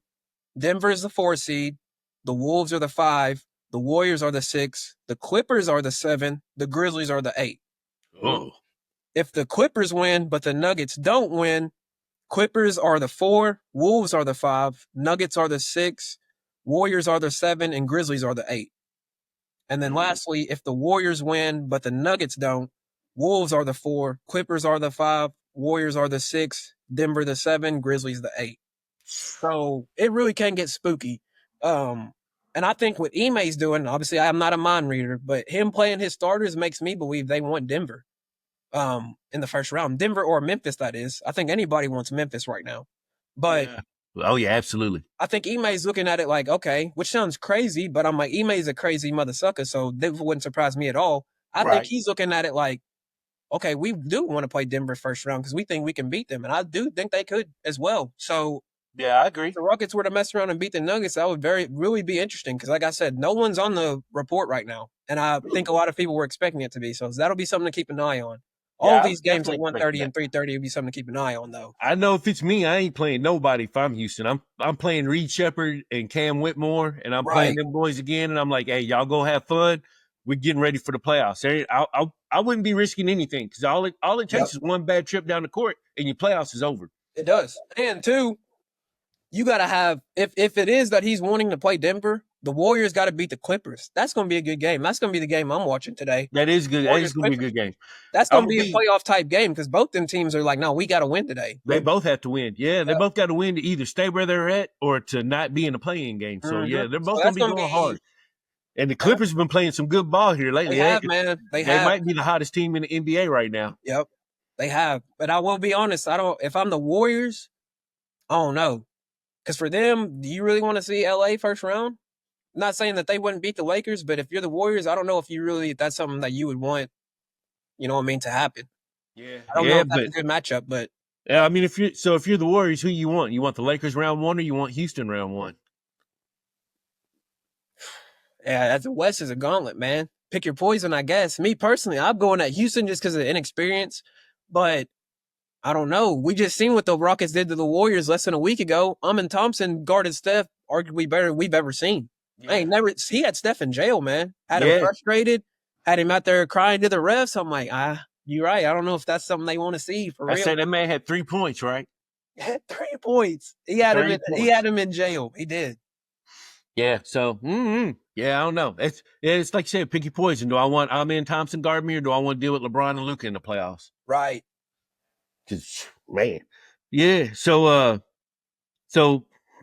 Denver's the 4 seed, the Wolves are the 5, the Warriors are the 6, the Clippers are the 7, the Grizzlies are the 8. Oh. If the Clippers win, but the Nuggets don't win, Clippers are the 4, Wolves are the 5, Nuggets are the 6, Warriors are the 7, and Grizzlies are the 8. And then lastly, if the Warriors win, but the Nuggets don't, Wolves are the 4, Clippers are the 5, Warriors are the 6, Denver the 7, Grizzlies the 8. So it really can get spooky. And I think what Ime's doing, obviously I'm not a mind reader, but him playing his starters makes me believe they want Denver in the first round. Denver or Memphis, that is. I think anybody wants Memphis right now. But oh, yeah, absolutely. I think Ime's looking at it like, okay, which sounds crazy, but I'm like, Ime's a crazy mother sucker, so that wouldn't surprise me at all. I think he's looking at it like, okay, we do want to play Denver first round because we think we can beat them, and I do think they could as well. So Yeah, I agree. The Rockets were to mess around and beat the Nuggets, that would really be interesting because, like I said, no one's on the report right now, and I think a lot of people were expecting it to be. So that'll be something to keep an eye on. All Yeah, of I was these games definitely at expecting 1:30 that. and 3:30 would be something to keep an eye on, though. I know if it's me, I ain't playing nobody if I'm Houston. I'm playing Reed Shepard and Cam Whitmore, and I'm playing Right. them boys again. And I'm like, hey, y'all go have fun. We're getting ready for the playoffs. I wouldn't be risking anything because all it Yep. takes is one bad trip down the court, and your playoffs is over. It does. And two, you got to have if it is that he's wanting to play Denver, the Warriors got to beat the Clippers. That's going to be a good game. That's going to be the game I'm watching today. That is good. That is Warriors going to be a Clippers. good game. That's I'm going to gonna be a be. playoff type game because both them teams are like, no, we got to win today. They both have to win. Yeah, they Yep. both got to win to either stay where they're at or to not be in a play-in game. So Mm-hmm. yeah, they're So both going that's to be going to going be. hard. And the Clippers have been playing some good ball here lately. They have, man. They They have. might be the hottest team in the NBA right now. Yep. They have. But I will be honest. I don't. If I'm the Warriors, I don't know. Because for them, do you really want to see LA first round? I'm not saying that they wouldn't beat the Lakers, but if you're the Warriors, I don't know if you really that's something that you would want. You know what I mean to happen. Yeah, I don't know yeah, if that's but a good matchup, but I mean, if you're the Warriors, who you want? You want the Lakers round one, or you want Houston round one? yeah, that's the West is a gauntlet, man. Pick your poison, I guess. Me personally, I'm going at Houston just because of inexperience, but I don't know. We just seen what the Rockets did to the Warriors less than a week ago. Amin Thompson guarded Steph arguably better than we've ever seen. I Yeah, ain't never. He had Steph in jail, man. Had him yeah. frustrated. Had him out there crying to the refs. I'm like, you're right. I don't know if that's something they want to see for I real. said that man had 3 points, right? He had 3 points. He had him. 3 points. He had him in jail. He did. Yeah. So, yeah, I don't know. It's like you said, pick your poison. Do I want Amin Thompson guard me, or do I want to deal with LeBron and Luka in the playoffs? Right. Just man, yeah. So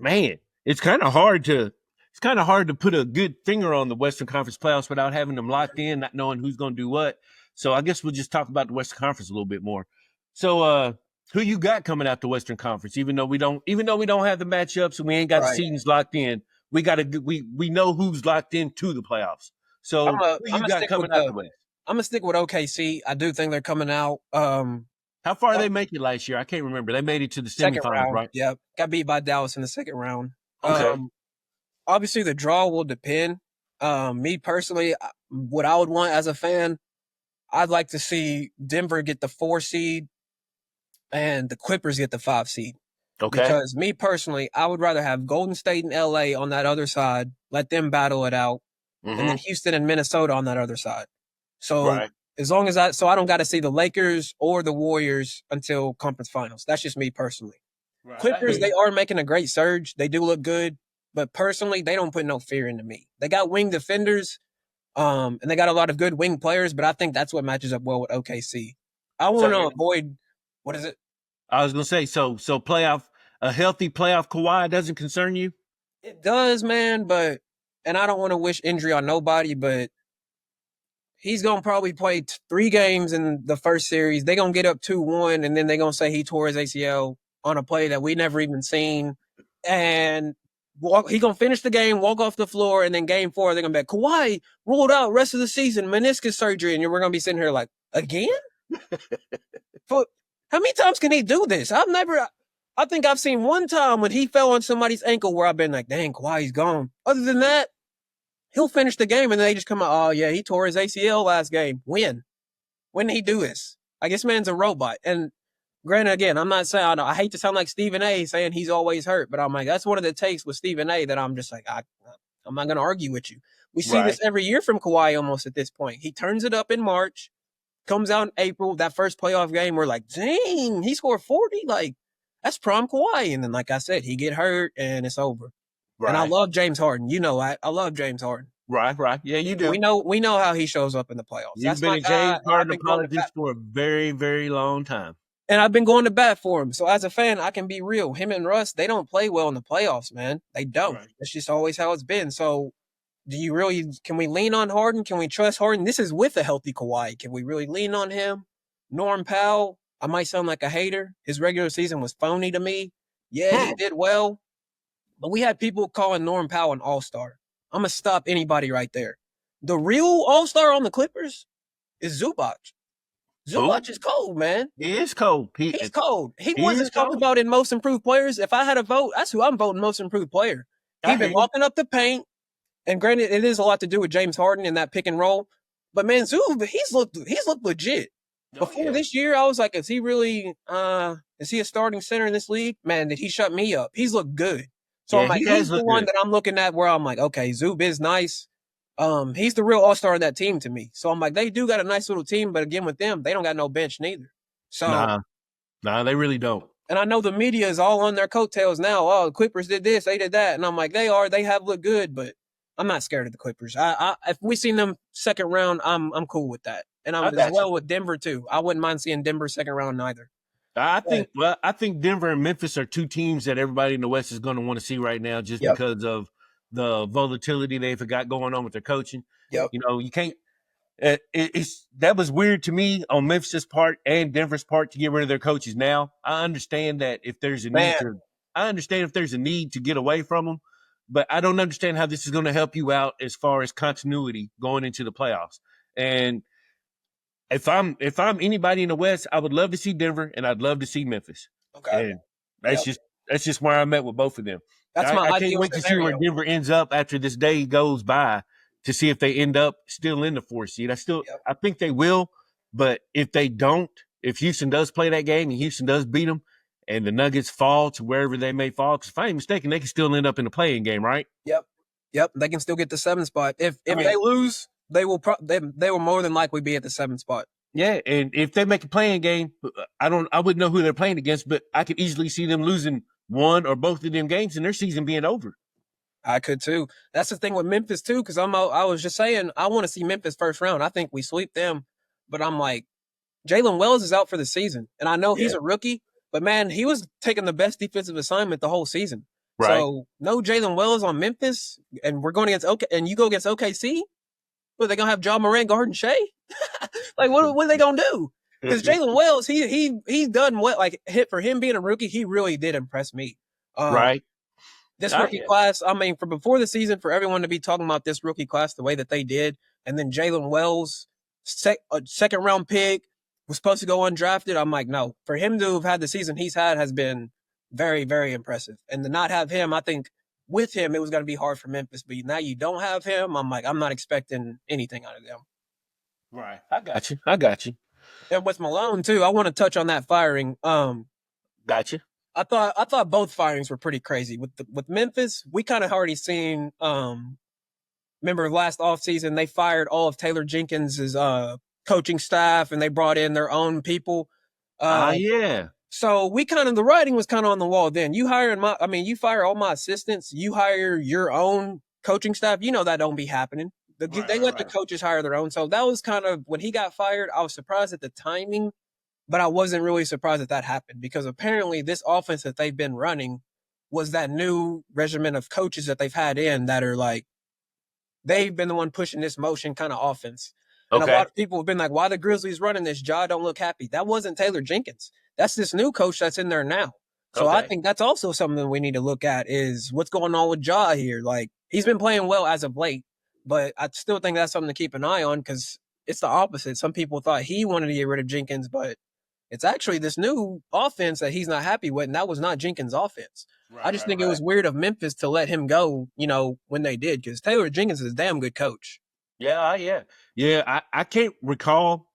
man, it's kind of hard to put a good finger on the Western Conference playoffs without having them locked in, not knowing who's going to do what. So I guess we'll just talk about the Western Conference a little bit more. So who you got coming out the Western Conference? Even though we don't have the matchups and we ain't got the Right. seasons locked in, we know who's locked into the playoffs. I'm So a. who I'm you gonna got stick with coming out the West? I'm gonna stick with OKC. I do think they're coming out. How far they make it last year? I can't remember. They made it to the Second semifinals, round. right? Yep. Got beat by Dallas in the second round. Okay. Obviously the draw will depend. Me personally, what I would want as a fan, I'd like to see Denver get the 4 seed and the Clippers get the 5 seed. Okay. Because me personally, I would rather have Golden State and LA on that other side, let them battle it out, and then Houston and Minnesota on that other side. So Right. as long as I don't got to see the Lakers or the Warriors until conference finals. That's just me personally. Right. Clippers, they are making a great surge. They do look good, but personally, they don't put no fear into me. They got wing defenders, and they got a lot of good wing players, but I think that's what matches up well with OKC. I want to avoid what is it? I was gonna say, so a healthy playoff Kawhi doesn't concern you? It does, man, but and I don't want to wish injury on nobody, but he's gonna probably play 3 games in the first series. They're gonna get up 2-1, and then they're gonna say he tore his ACL on a play that we never even seen. And he gonna finish the game, walk off the floor, and then game 4, they're gonna be like, Kawhi ruled out rest of the season, meniscus surgery, and we're gonna be sitting here like, again? For how many times can he do this? I think I've seen one time when he fell on somebody's ankle where I've been like, dang, Kawhi's gone. Other than that, he'll finish the game and then they just come out, oh yeah, he tore his ACL last game. When did he do this? I guess man's a robot. And granted, again, I'm not saying I hate to sound like Stephen A. saying he's always hurt, but I'm like, that's one of the takes with Stephen A. that I'm just like, I'm not gonna argue with you. We see this every year from Kawhi almost at this point. He turns it up in March, comes out in April, that first playoff game, we're like, dang, he scored 40. Like, that's prom Kawhi. And then, like I said, he get hurt and it's over. And I love James Harden. You know, I love James Harden. Right. Yeah, you do. We know how he shows up in the playoffs. You've That's been my a guy. James Harden apologist for a very, very long time. And I've been going to bat for him. So as a fan, I can be real. Him and Russ, they don't play well in the playoffs, man. They don't. Right. It's just always how it's been. So can we lean on Harden? Can we trust Harden? This is with a healthy Kawhi. Can we really lean on him? Norm Powell, I might sound like a hater. His regular season was phony to me. Yeah, he did well. But we had people calling Norm Powell an all-star. I'm going to stop anybody right there. The real all-star on the Clippers is Zubac. Who? Zubac is cold, man. He is cold. He's cold. He He is wasn't talked cold. about in most improved players. If I had a vote, that's who I'm voting most improved player. He I been hear you. walking up the paint, and granted, it is a lot to do with James Harden in that pick and roll. But man, Zub, he's looked legit. Oh Before yeah. this year, I was like, is he really is he a starting center in this league? Man, did he shut me up? He's looked good. So I'm Yeah, like, he he's has the looked one good. that I'm looking at where I'm like, okay, Zub is nice. He's the real all-star of that team to me. So I'm like, they do got a nice little team, but again, with them, they don't got no bench neither. So Nah, they really don't. and I know the media is all on their coattails now. Oh, the Clippers did this, they did that, and I'm like, they have looked good, but I'm not scared of the Clippers. If we seen them second round, I'm cool with that, and I'm I as got you. well with Denver too. I wouldn't mind seeing Denver second round neither. I think Denver and Memphis are two teams that everybody in the West is going to want to see right now, just Yep. because of the volatility they've got going on with their coaching. Yep. You know, you can't. That was weird to me on Memphis' part and Denver's part to get rid of their coaches. Now I understand that if there's a need Man, to get away from them, but I don't understand how this is going to help you out as far as continuity going into the playoffs. And if I'm anybody in the West, I would love to see Denver and I'd love to see Memphis. okay. And Yep. that's just where I'm at with both of them. That's my I can't ideal wait to see where scenario. Denver ends up after this day goes by to see if they end up still in the 4th seed. Yep. I think they will, but if they don't, if Houston does play that game and Houston does beat them, and the Nuggets fall to wherever they may fall, because if I ain't mistaken, they can still end up in the playing game, right? Yep. Yep. They can still get the 7th spot. If I mean, they lose, they will they will more than likely be at the 7th spot. yeah, and if they make a playing game, I wouldn't know who they're playing against, but I could easily see them losing one or both of them games and their season being over. I could too. That's the thing with Memphis too, because I was just saying I want to see Memphis first round. I think we sweep them, but I'm like, Jalen Wells is out for the season, and I know he's Yeah. a rookie, but man, he was taking the best defensive assignment the whole season. Right. So no Jalen Wells on Memphis, and we're going against and you go against OKC. What, they gonna have John Morant guarding Shea? Like what are they gonna do? Because Jalen Wells, he's done what like hit for him being a rookie, he really did impress me. Right. This rookie class, I mean, for before the season, for everyone to be talking about this rookie class the way that they did, and then Jalen Wells, a second round pick, was supposed to go undrafted. I'm like, no, for him to have had the season he's had has been very, very impressive. And to not have him, I think with him, it was going to be hard for Memphis. But now you don't have him. I'm like, I'm not expecting anything out of them. Right. I got you. And with Malone too, I want to touch on that firing. Gotcha. I thought both firings were pretty crazy. With Memphis, we kind of already seen. Remember last offseason, they fired all of Taylor Jenkins's coaching staff, and they brought in their own people. Yeah. So we kind of the writing was kind of on the wall. Then you fire all my assistants, you hire your own coaching staff. You know that don't be happening. They let the coaches hire their own. So that was kind of when he got fired. I was surprised at the timing. But I wasn't really surprised that happened because apparently this offense that they've been running was that new regimen of coaches that they've had in that are like, they've been the one pushing this motion kind of offense. And a lot of people have been like, why the Grizzlies running this? Ja don't look happy. That wasn't Taylor Jenkins. That's this new coach that's in there now. So I think that's also something we need to look at is what's going on with Ja here. Like he's been playing well as of late, but I still think that's something to keep an eye on because it's the opposite. Some people thought he wanted to get rid of Jenkins, but it's actually this new offense that he's not happy with, and that was not Jenkins' offense. I just think it was weird of Memphis to let him go, when they did, because Taylor Jenkins is a damn good coach. Yeah. I can't recall.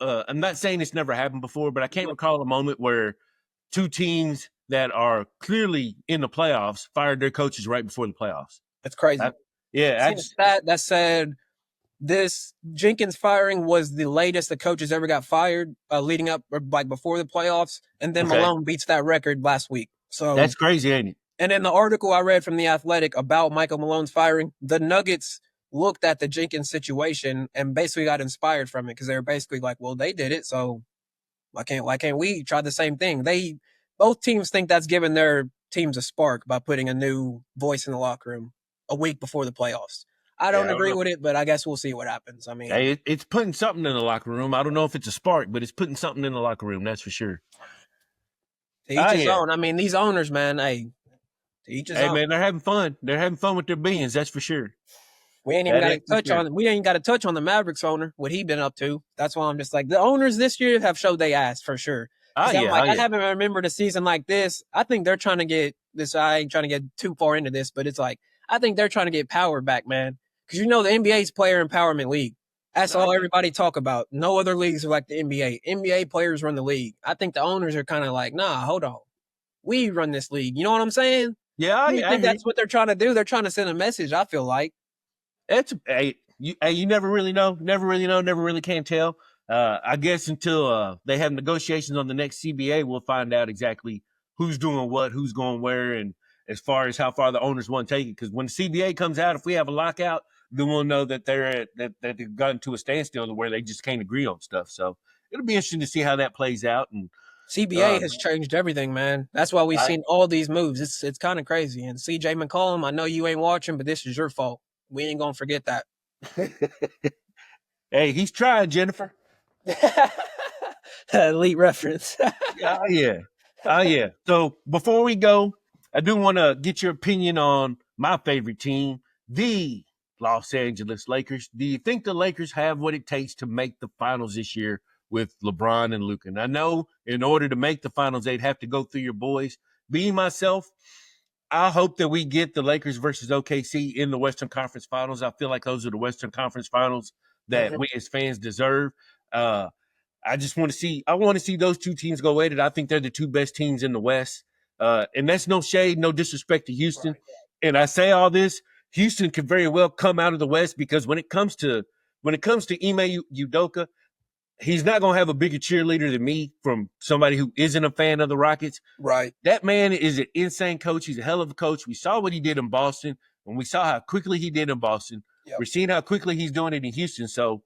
I'm not saying it's never happened before, but I can't recall a moment where two teams that are clearly in the playoffs fired their coaches right before the playoffs. That's crazy. I seen a stat that said this Jenkins firing was the latest the coaches ever got fired leading up or like before the playoffs. And then Malone beats that record last week. So that's crazy, ain't it? And in the article I read from The Athletic about Michael Malone's firing, the Nuggets looked at the Jenkins situation and basically got inspired from it because they were basically like, well, they did it. So why can't we try the same thing? Both teams think that's given their teams a spark by putting a new voice in the locker room a week before the playoffs. I don't agree with it, but I guess we'll see what happens. I mean, hey, it's putting something in the locker room. I don't know if it's a spark, but it's putting something in the locker room. That's for sure. To each his own. I mean, these owners, man, to each his own. Man, they're having fun. They're having fun with their beans. That's for sure. We ain't even That got to extra touch step. on. We ain't got to touch on the Mavericks owner, what he been up to. That's why I'm just like the owners this year have showed they ass for sure. Oh Because I'm yeah, like oh I yeah. haven't remembered a season like this. I think they're trying to get this. I ain't trying to get too far into this, but it's like I think they're trying to get power back, man. Because you know the NBA's player empowerment league. That's Oh all yeah. everybody talk about. No other leagues are like the NBA. NBA players run the league. I think the owners are kind of like, nah, hold on, we run this league. You know what I'm saying? Yeah, oh, You yeah, I think hear you. that's what they're trying to do? They're trying to send a message. I feel like. You never really know, never really can tell. I guess until they have negotiations on the next CBA, we'll find out exactly who's doing what, who's going where, and as far as how far the owners want to take it. Because when the CBA comes out, if we have a lockout, then we'll know that that they've gotten to a standstill to where they just can't agree on stuff. So it'll be interesting to see how that plays out. And CBA uh, has changed everything, man. That's why we've I, seen all these moves. It's kind of crazy. And CJ McCollum, I know you ain't watching, but this is your fault. We ain't gonna forget that. hey, he's trying, Jennifer. Elite reference. Yeah, oh yeah. Oh yeah. So before we go, I do want to get your opinion on my favorite team, the Los Angeles Lakers. Do you think the Lakers have what it takes to make the finals this year with LeBron and Luka? And I know in order to make the finals, they'd have to go through your boys. Being myself, I hope that we get the Lakers versus OKC in the Western Conference Finals. I feel like those are the Western Conference Finals that Mhm. we as fans deserve. Uh, I just want to see. I want to see those two teams go at it. I think they're the two best teams in the West, and that's no shade, no disrespect to Houston. And I say all this, Houston could very well come out of the West because when it comes to Ime Udoka, he's not going to have a bigger cheerleader than me from somebody who isn't a fan of the Rockets. Right. That man is an insane coach. He's a hell of a coach. We saw what he did in Boston, and we saw how quickly he did in Boston. Yep. We're seeing how quickly he's doing it in Houston. So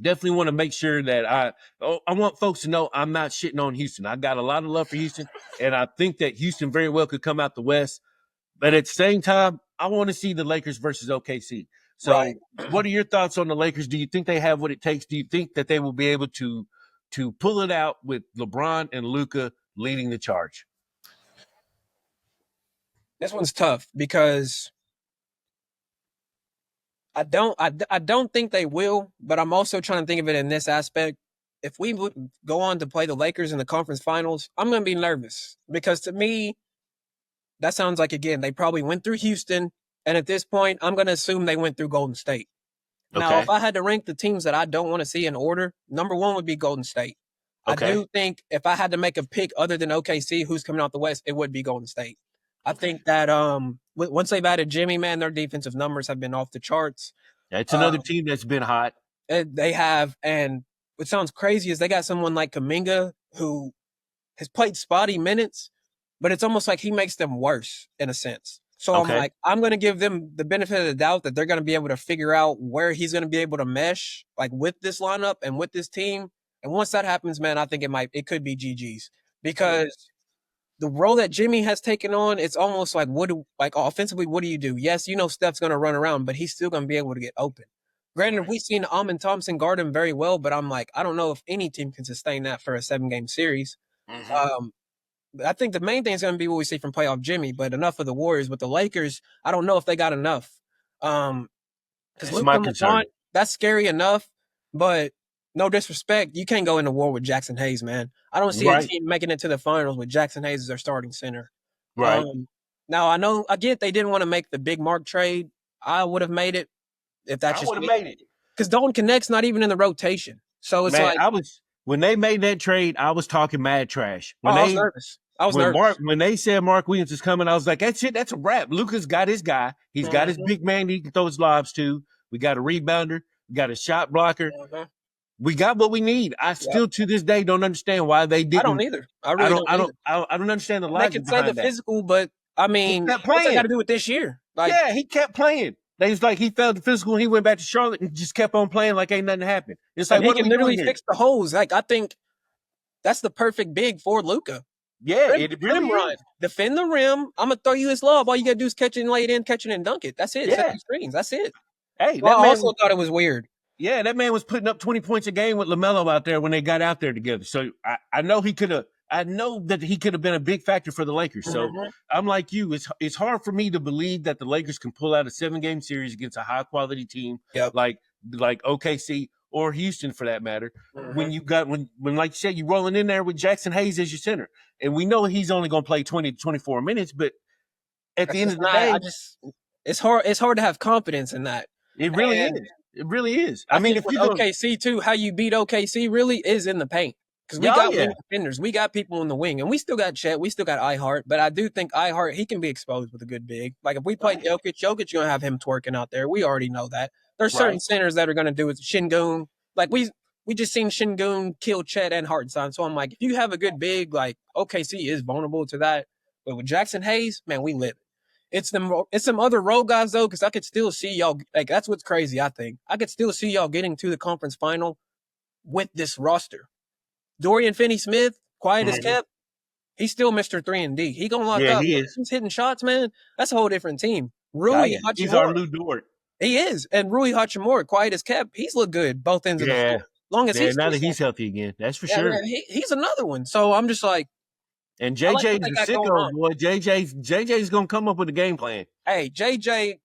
definitely want to make sure that I want folks to know I'm not shitting on Houston. I got a lot of love for Houston, and I think that Houston very well could come out the West. But at the same time, I want to see the Lakers versus OKC. Right. So, what are your thoughts on the Lakers? Do you think they have what it takes? Do you think that they will be able to pull it out with LeBron and Luka leading the charge? This one's tough because I don't think they will, but I'm also trying to think of it in this aspect. If we would go on to play the Lakers in the conference finals, I'm going to be nervous because to me, that sounds like again they probably went through Houston, and at this point, I'm going to assume they went through Golden State. Now, if Okay. I had to rank the teams that I don't want to see in order, number one would be Golden State. I Okay. do think if I had to make a pick other than OKC, who's coming out the West, it would be Golden State. I Okay. think that once they've added Jimmy, man, their defensive numbers have been off the charts. That's another Um, team that's been hot. they have, and what sounds crazy is they got someone like Kaminga who has played spotty minutes, but it's almost like he makes them worse in a sense. So I'm Okay. like, I'm going to give them the benefit of the doubt that they're going to be able to figure out where he's going to be able to mesh, like with this lineup and with this team. And once that happens, man, I think it could be GG's Yeah. because the role that Jimmy has taken on, it's almost like like offensively, what do you do? Yes, you know Steph's going to run around, but he's still going to be able to get open. Granted, Right. we've seen Amon Thompson guard him very well, but I'm like, I don't know if any team can sustain that for a 7-game series. Mm-hmm. Um, I think the main thing is going to be what we see from playoff Jimmy, but enough of the Warriors. With the Lakers, I don't know if they got enough. Because That's Luke my and LeBron, concern. that's scary enough, but no disrespect, you can't go into war with Jackson Hayes, man. I don't see a Right. team making it to the finals with Jackson Hayes as their starting center. Right. Um, Now I get they didn't want to make the big Mark trade. I would have made it if that's I just would have me. made it. Because Dalton Connect's not even in the rotation, so it's Man, like, I was when they made that trade, I was talking mad trash. oh, I was nervous. I was nervous. When they said Mark Williams is coming, I was like, that's it, that's a wrap. Luka's got his guy. He's got his Mhm, big man he can throw his lobs to. We got a rebounder, we got a shot blocker. mhm. We got what we need. I Yep. still to this day don't understand why they I don't didn't. either. I really don't either. I don't understand the They can logic say the behind that. physical, but I He mean, kept what's that got playing. to do with this year? Like, Yeah, he kept playing. They was like he failed the physical. He went back to Charlotte and just kept on playing like ain't nothing happened. It's and like, he what are can we doing literally here? fix the holes. Like, I think that's the perfect big for Luca. Yeah, Rim, it really rim run, is. defend the rim. I'm gonna throw you this lob. All you gotta do is catch it and lay it in, catch it and dunk it. That's it. Set Yeah. the screens. That's it. Hey, Well, that I man also was thought it was weird. yeah, that man was putting up 20 points a game with LaMelo out there when they got out there together. So I know he could have I know that he could have been a big factor for the Lakers. So I'm like you. It's hard for me to believe that the Lakers can pull out a 7-game series against a high quality team Yep. like OKC or Houston for that matter. When Mm-hmm. you got when like you said, you're rolling in there with Jackson Hayes as your center, and we know he's only going to play 20 to 24 minutes, but at the That's end just of the not. day, It's hard. It's hard to have confidence in that. it really And is. It really is. I I mean, think if with you're going, OKC too, how you beat OKC really is in the paint. Because we yeah, got yeah, wing defenders, we got people in the wing, and we still got Chet, we still got iHeart. But I do think iHeart he can be exposed with a good big. Like if we play Jokic gonna have him twerking out there. We already know that. There's certain right. centers that are gonna do it. Shingun, like we just seen Shingun kill Chet and Hartenstein. So I'm like, if you have a good big, like OKC is vulnerable to that. But with Jackson Hayes, man, we live it. It's some other role guys though, because I could still see y'all. Like that's what's crazy. I think I could still see y'all getting to the conference final with this roster. Dorian Finney-Smith, quiet as kept, he's still Mr. 3-and-D. He gonna lock Yeah, up. he is. He's hitting shots, man. That's a whole different team. Yeah, Rui yeah. He's our Hachimura, Lou Dort. he is. And Rui Hachimura, quiet as kept, he's looked good both ends of the Yeah, floor. Long as yeah. he's Now still that he's healthy. healthy again, that's for Yeah, sure. man, he's another one. So I'm just like, And I like what JJ's they a got going sicko, on. boy. JJ's gonna come up with a game plan. Hey, JJ,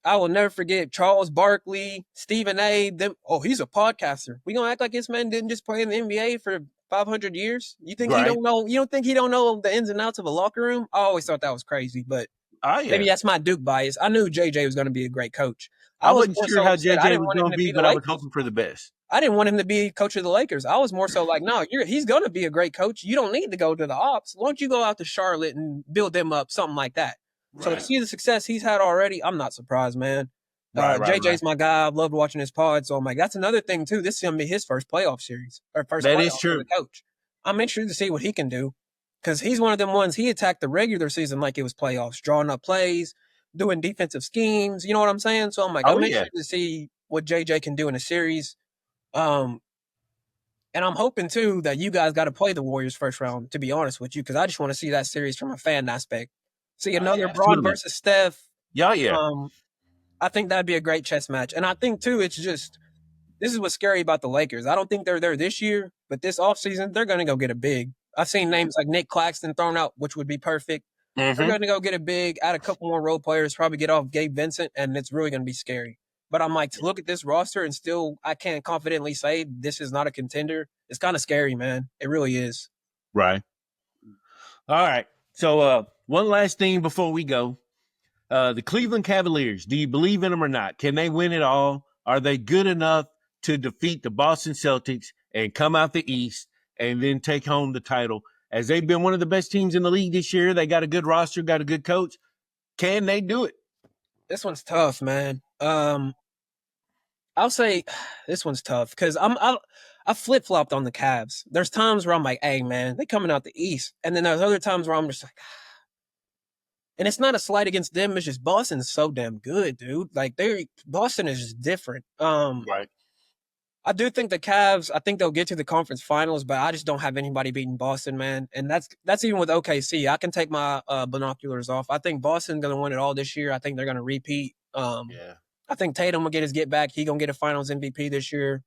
I will never forget Charles Barkley, Stephen A. Them. Oh, he's a podcaster. We gonna act like this man didn't just play in the NBA for 500 years? You think he Right. don't know? You don't think he don't know the ins and outs of a locker room? I always thought that was crazy, but Oh yeah. maybe that's my Duke bias. I knew JJ was going to be a great coach. I I was wasn't more sure so how upset. I JJ didn't was want him gonna to be, be the but I was Lakers. hoping for the best. I didn't want him to be coach of the Lakers. I was more so like, no, he's going to be a great coach. You don't need to go to the ops. Why don't you go out to Charlotte and build them up, something like that. So to see the success he's had already, I'm not surprised, man. Right. JJ's my guy. I've loved watching his pod. So I'm like, that's another thing too. This is going to be his first playoff series or first That is playoff for true. the coach. I'm interested to see what he can do because he's one of them ones. He attacked the regular season like it was playoffs, drawing up plays, doing defensive schemes. You know what I'm saying? So I'm like, Oh I'm yeah. interested to see what JJ can do in a series. And I'm hoping too that you guys got to play the Warriors first round. To be honest with you, because I just want to see that series from a fan aspect. See another Braun Absolutely. versus Steph. Yeah, yeah. I think that'd be a great chess match. And I think too, it's just this is what's scary about the Lakers. I don't think they're there this year, but this offseason, they're gonna go get a big. I've seen names like Nick Claxton thrown out, which would be perfect. They're gonna go get a big, add a couple more role players, probably get off Gabe Vincent, and it's really gonna be scary. But I'm like, to look at this roster and still I can't confidently say this is not a contender. It's kind of scary, man. It really is. Right. All right. So one last thing before we go. The Cleveland Cavaliers, do you believe in them or not? Can they win it all? Are they good enough to defeat the Boston Celtics and come out the East and then take home the title? As they've been one of the best teams in the league this year, they got a good roster, got a good coach. Can they do it? This one's tough, man. I'll say this one's tough because I flip flopped on the Cavs. There's times where I'm like, hey man, they coming out the East, and then there's other times where I'm just like, and it's not a slight against them. It's just Boston's so damn good, dude. Like Boston is just different. Right. I do think the Cavs. I think they'll get to the conference finals, but I just don't have anybody beating Boston, man. And that's even with OKC. I can take my binoculars off. I think Boston's gonna win it all this year. I think they're gonna repeat. Yeah. I think Tatum will get his get back. He gonna get a Finals MVP this year,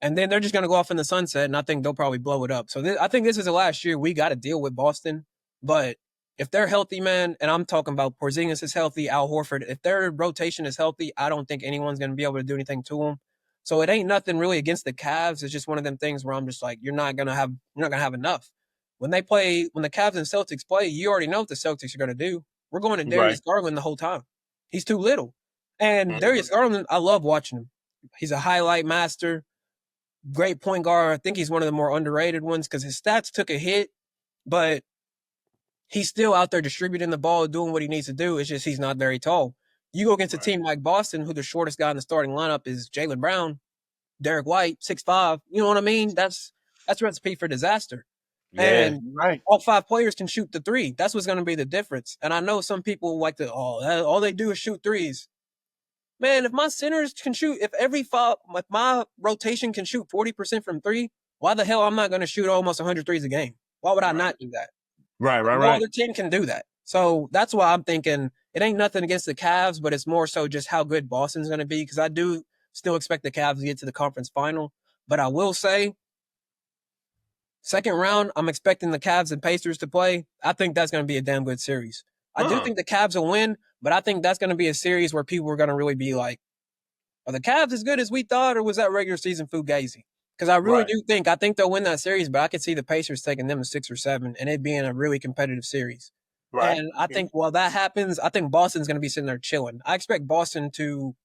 and then they're just gonna go off in the sunset. And I think they'll probably blow it up. So I think this is the last year we got to deal with Boston. But if they're healthy, man, and I'm talking about Porzingis is healthy, Al Horford, if their rotation is healthy, I don't think anyone's gonna be able to do anything to them. So it ain't nothing really against the Cavs. It's just one of them things where I'm just like, you're not gonna have enough. When the Cavs and Celtics play, you already know what the Celtics are gonna do. We're going to Darius Garland the whole time. He's too little. And Darius Garland, I love watching him. He's a highlight master, great point guard. I think he's one of the more underrated ones because his stats took a hit, but he's still out there distributing the ball, doing what he needs to do. It's just he's not very tall. You go against a team like Boston, who the shortest guy in the starting lineup is Jaylen Brown, Derek White, 6'5". You know what I mean? That's recipe for disaster. Yeah, And right. all 5 players can shoot the three. That's what's going to be the difference. And I know some people like to, all they do is shoot threes. Man, if my centers can shoot, if my rotation can shoot 40% from three, why the hell I'm not going to shoot almost 100 threes a game? Why would I not do that? Right. No other team can do that. So that's why I'm thinking it ain't nothing against the Cavs, but it's more so just how good Boston's going to be because I do still expect the Cavs to get to the conference final. But I will say Second round, I'm expecting the Cavs and Pacers to play. I think that's going to be a damn good series. I do think the Cavs will win, but I think that's going to be a series where people are going to really be like, are the Cavs as good as we thought, or was that regular season fugazi? Because I really do think they'll win that series, but I could see the Pacers taking them to 6 or 7 and it being a really competitive series. Right. And I think while that happens, I think Boston's going to be sitting there chilling. I expect Boston to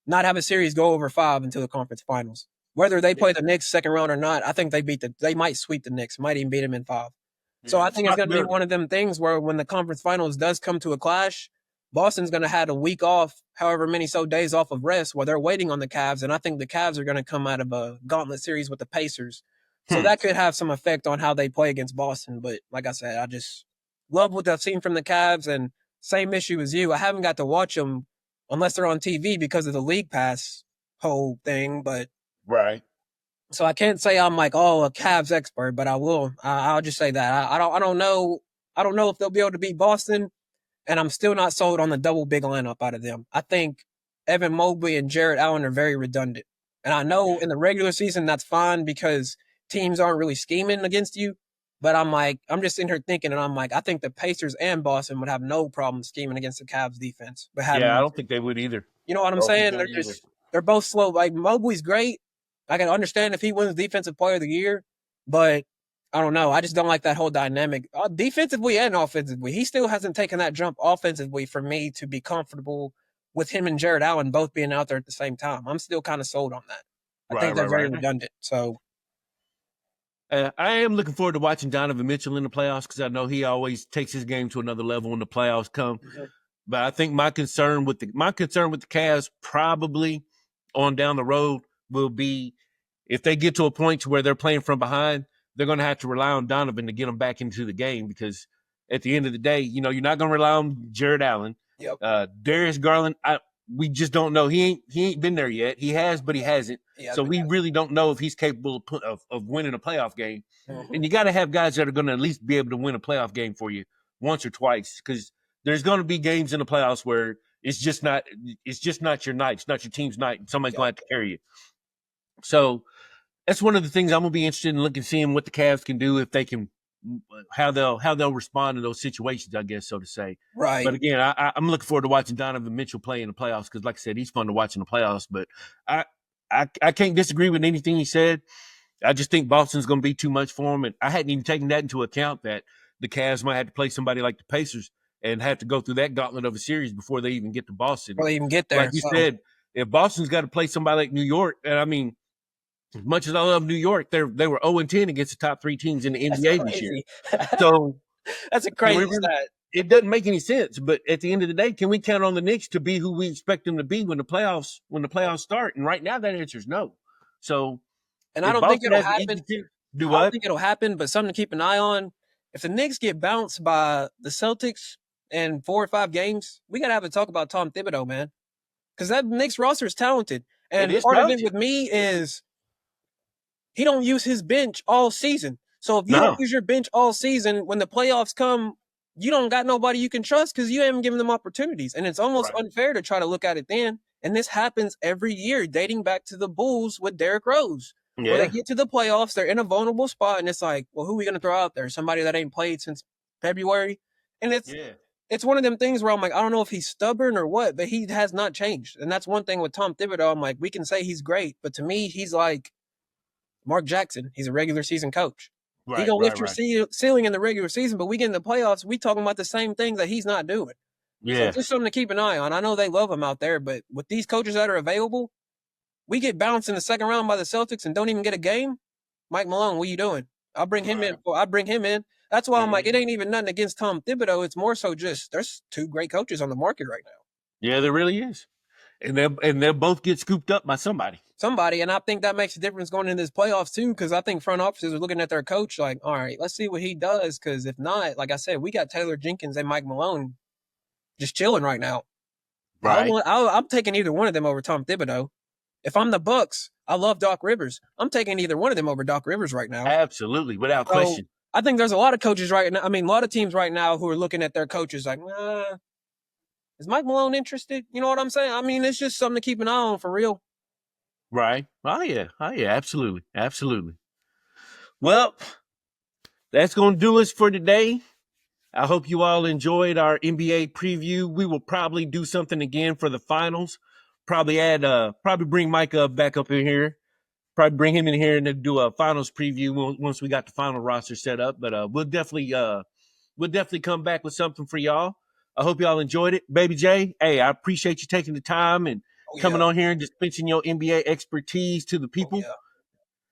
not have a series go over 5 until the conference finals. Whether they play the Knicks second round or not, I think they might sweep the Knicks, might even beat them in 5. So I think it's going to be one of them things where when the conference finals does come to a clash, Boston's going to have a week off, however many days off of rest while they're waiting on the Cavs. And I think the Cavs are going to come out of a gauntlet series with the Pacers. So that could have some effect on how they play against Boston. But like I said, I just love what I've seen from the Cavs. And same issue as you. I haven't got to watch them unless they're on TV because of the League Pass whole thing. But so I can't say I'm like, a Cavs expert, but I will. I'll just say that I don't know. I don't know if they'll be able to beat Boston, and I'm still not sold on the double big lineup out of them. I think Evan Mobley and Jarrett Allen are very redundant, and I know in the regular season that's fine because teams aren't really scheming against you. But I'm just in here thinking, and I'm like, I think the Pacers and Boston would have no problem scheming against the Cavs defense. But I don't think they would either. You know what I'm saying? They're both slow. Like Mobley's great. I can understand if he wins Defensive Player of the Year, but I don't know. I just don't like that whole dynamic. Defensively and offensively, he still hasn't taken that jump offensively for me to be comfortable with him and Jarrett Allen both being out there at the same time. I'm still kind of sold on that. I think they're very redundant. So I am looking forward to watching Donovan Mitchell in the playoffs because I know he always takes his game to another level when the playoffs come. Mm-hmm. But I think my concern with the Cavs probably on down the road will be if they get to a point to where they're playing from behind, they're going to have to rely on Donovan to get them back into the game because at the end of the day, you're not going to rely on Jarrett Allen. Yep. Darius Garland, we just don't know. He ain't been there yet. He has, but he hasn't. So we really don't know if he's capable of winning a playoff game. Mm-hmm. And you got to have guys that are going to at least be able to win a playoff game for you once or twice because there's going to be games in the playoffs where it's just not your night. It's not your team's night. And somebody's going to have to carry you. So that's one of the things I'm going to be interested in looking, seeing what the Cavs can do if they can, how they'll respond to those situations, I guess, so to say. Right. But again, I'm looking forward to watching Donovan Mitchell play in the playoffs because, like I said, he's fun to watch in the playoffs. But I can't disagree with anything he said. I just think Boston's going to be too much for him, and I hadn't even taken that into account that the Cavs might have to play somebody like the Pacers and have to go through that gauntlet of a series before they even get to Boston. Before they even get there. Like you said, if Boston's got to play somebody like New York, and I mean, as much as I love New York, they were 0-10 against the top 3 teams in the NBA this year. So that's a crazy stat. It doesn't make any sense. But at the end of the day, can we count on the Knicks to be who we expect them to be when the playoffs start? And right now, that answer is no. So, and I don't think it'll happen. I don't think it'll happen, but something to keep an eye on. If the Knicks get bounced by the Celtics in 4 or 5 games, we got to have a talk about Tom Thibodeau, man. Because that Knicks roster is talented. And part of it with me is he don't use his bench all season. So if you don't use your bench all season, when the playoffs come, you don't got nobody you can trust because you haven't given them opportunities. And it's almost unfair to try to look at it then. And this happens every year, dating back to the Bulls with Derrick Rose. Yeah. When they get to the playoffs, they're in a vulnerable spot, and it's like, well, who are we going to throw out there? Somebody that ain't played since February? And it's one of them things where I'm like, I don't know if he's stubborn or what, but he has not changed. And that's one thing with Tom Thibodeau. I'm like, we can say he's great, but to me, he's like Mark Jackson. He's a regular season coach. He gonna lift your ceiling in the regular season, but we get in the playoffs, we talking about the same things that he's not doing. Yeah. So just something to keep an eye on. I know they love him out there, but with these coaches that are available, we get bounced in the second round by the Celtics and don't even get a game. Mike Malone, what are you doing? I'll bring him in. I bring him in. That's why I'm like, it ain't even nothing against Tom Thibodeau. It's more so just there's 2 great coaches on the market right now. Yeah, there really is. And they'll both get scooped up by somebody. And I think that makes a difference going into this playoffs too, because I think front offices are looking at their coach like, all right, let's see what he does, because if not, like I said, we got Taylor Jenkins and Mike Malone just chilling right now. Right. I'm taking either one of them over Tom Thibodeau. If I'm the Bucks, I love Doc Rivers. I'm taking either one of them over Doc Rivers right now. Absolutely, without question. I think there's a lot of coaches right now. I mean, a lot of teams right now who are looking at their coaches like, is Mike Malone interested? You know what I'm saying? I mean, it's just something to keep an eye on for real. Right. Oh, yeah. Absolutely. Well, that's going to do us for today. I hope you all enjoyed our NBA preview. We will probably do something again for the finals. Probably bring Mike back up in here. Probably bring him in here and do a finals preview once we got the final roster set up. But we'll definitely come back with something for y'all. I hope y'all enjoyed it, Baby J. Hey, I appreciate you taking the time and Oh coming yeah. on here and dispensing your NBA expertise to the Oh people. yeah.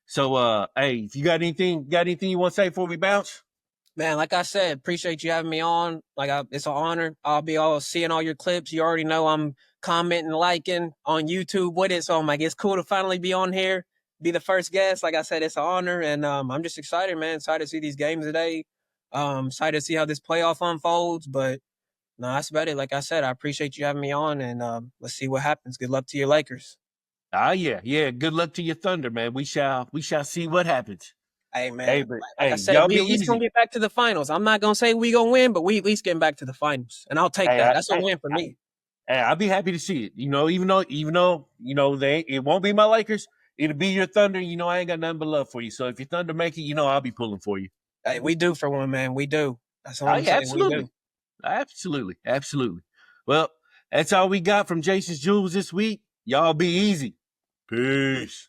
So, hey, if you got anything you want to say before we bounce? Man, like I said, appreciate you having me on. It's an honor. I'll be all seeing all your clips. You already know I'm commenting, liking on YouTube with it. So I'm like, it's cool to finally be on here, be the first guest. Like I said, it's an honor, and I'm just excited, man. Excited to see these games today. Excited to see how this playoff unfolds. But no, that's about it. Like I said, I appreciate you having me on, and let's see what happens. Good luck to your Lakers. Yeah. Good luck to your Thunder, man. We shall see what happens. Hey Hey, man, but like I hey, said, y'all we be at least gonna easy. get back to the finals. I'm not gonna say we gonna win, but we at least getting back to the finals, and I'll take Hey, that. That's a win for me. I'll be happy to see it. Even though it won't be my Lakers, it'll be your Thunder. I ain't got nothing but love for you. So if your Thunder make it, I'll be pulling for you. Hey, we do for one, man. We do. That's all Oh I'm yeah, saying. We do. absolutely. Well, that's all we got from Jason's Jewels this week. Y'all be easy. Peace.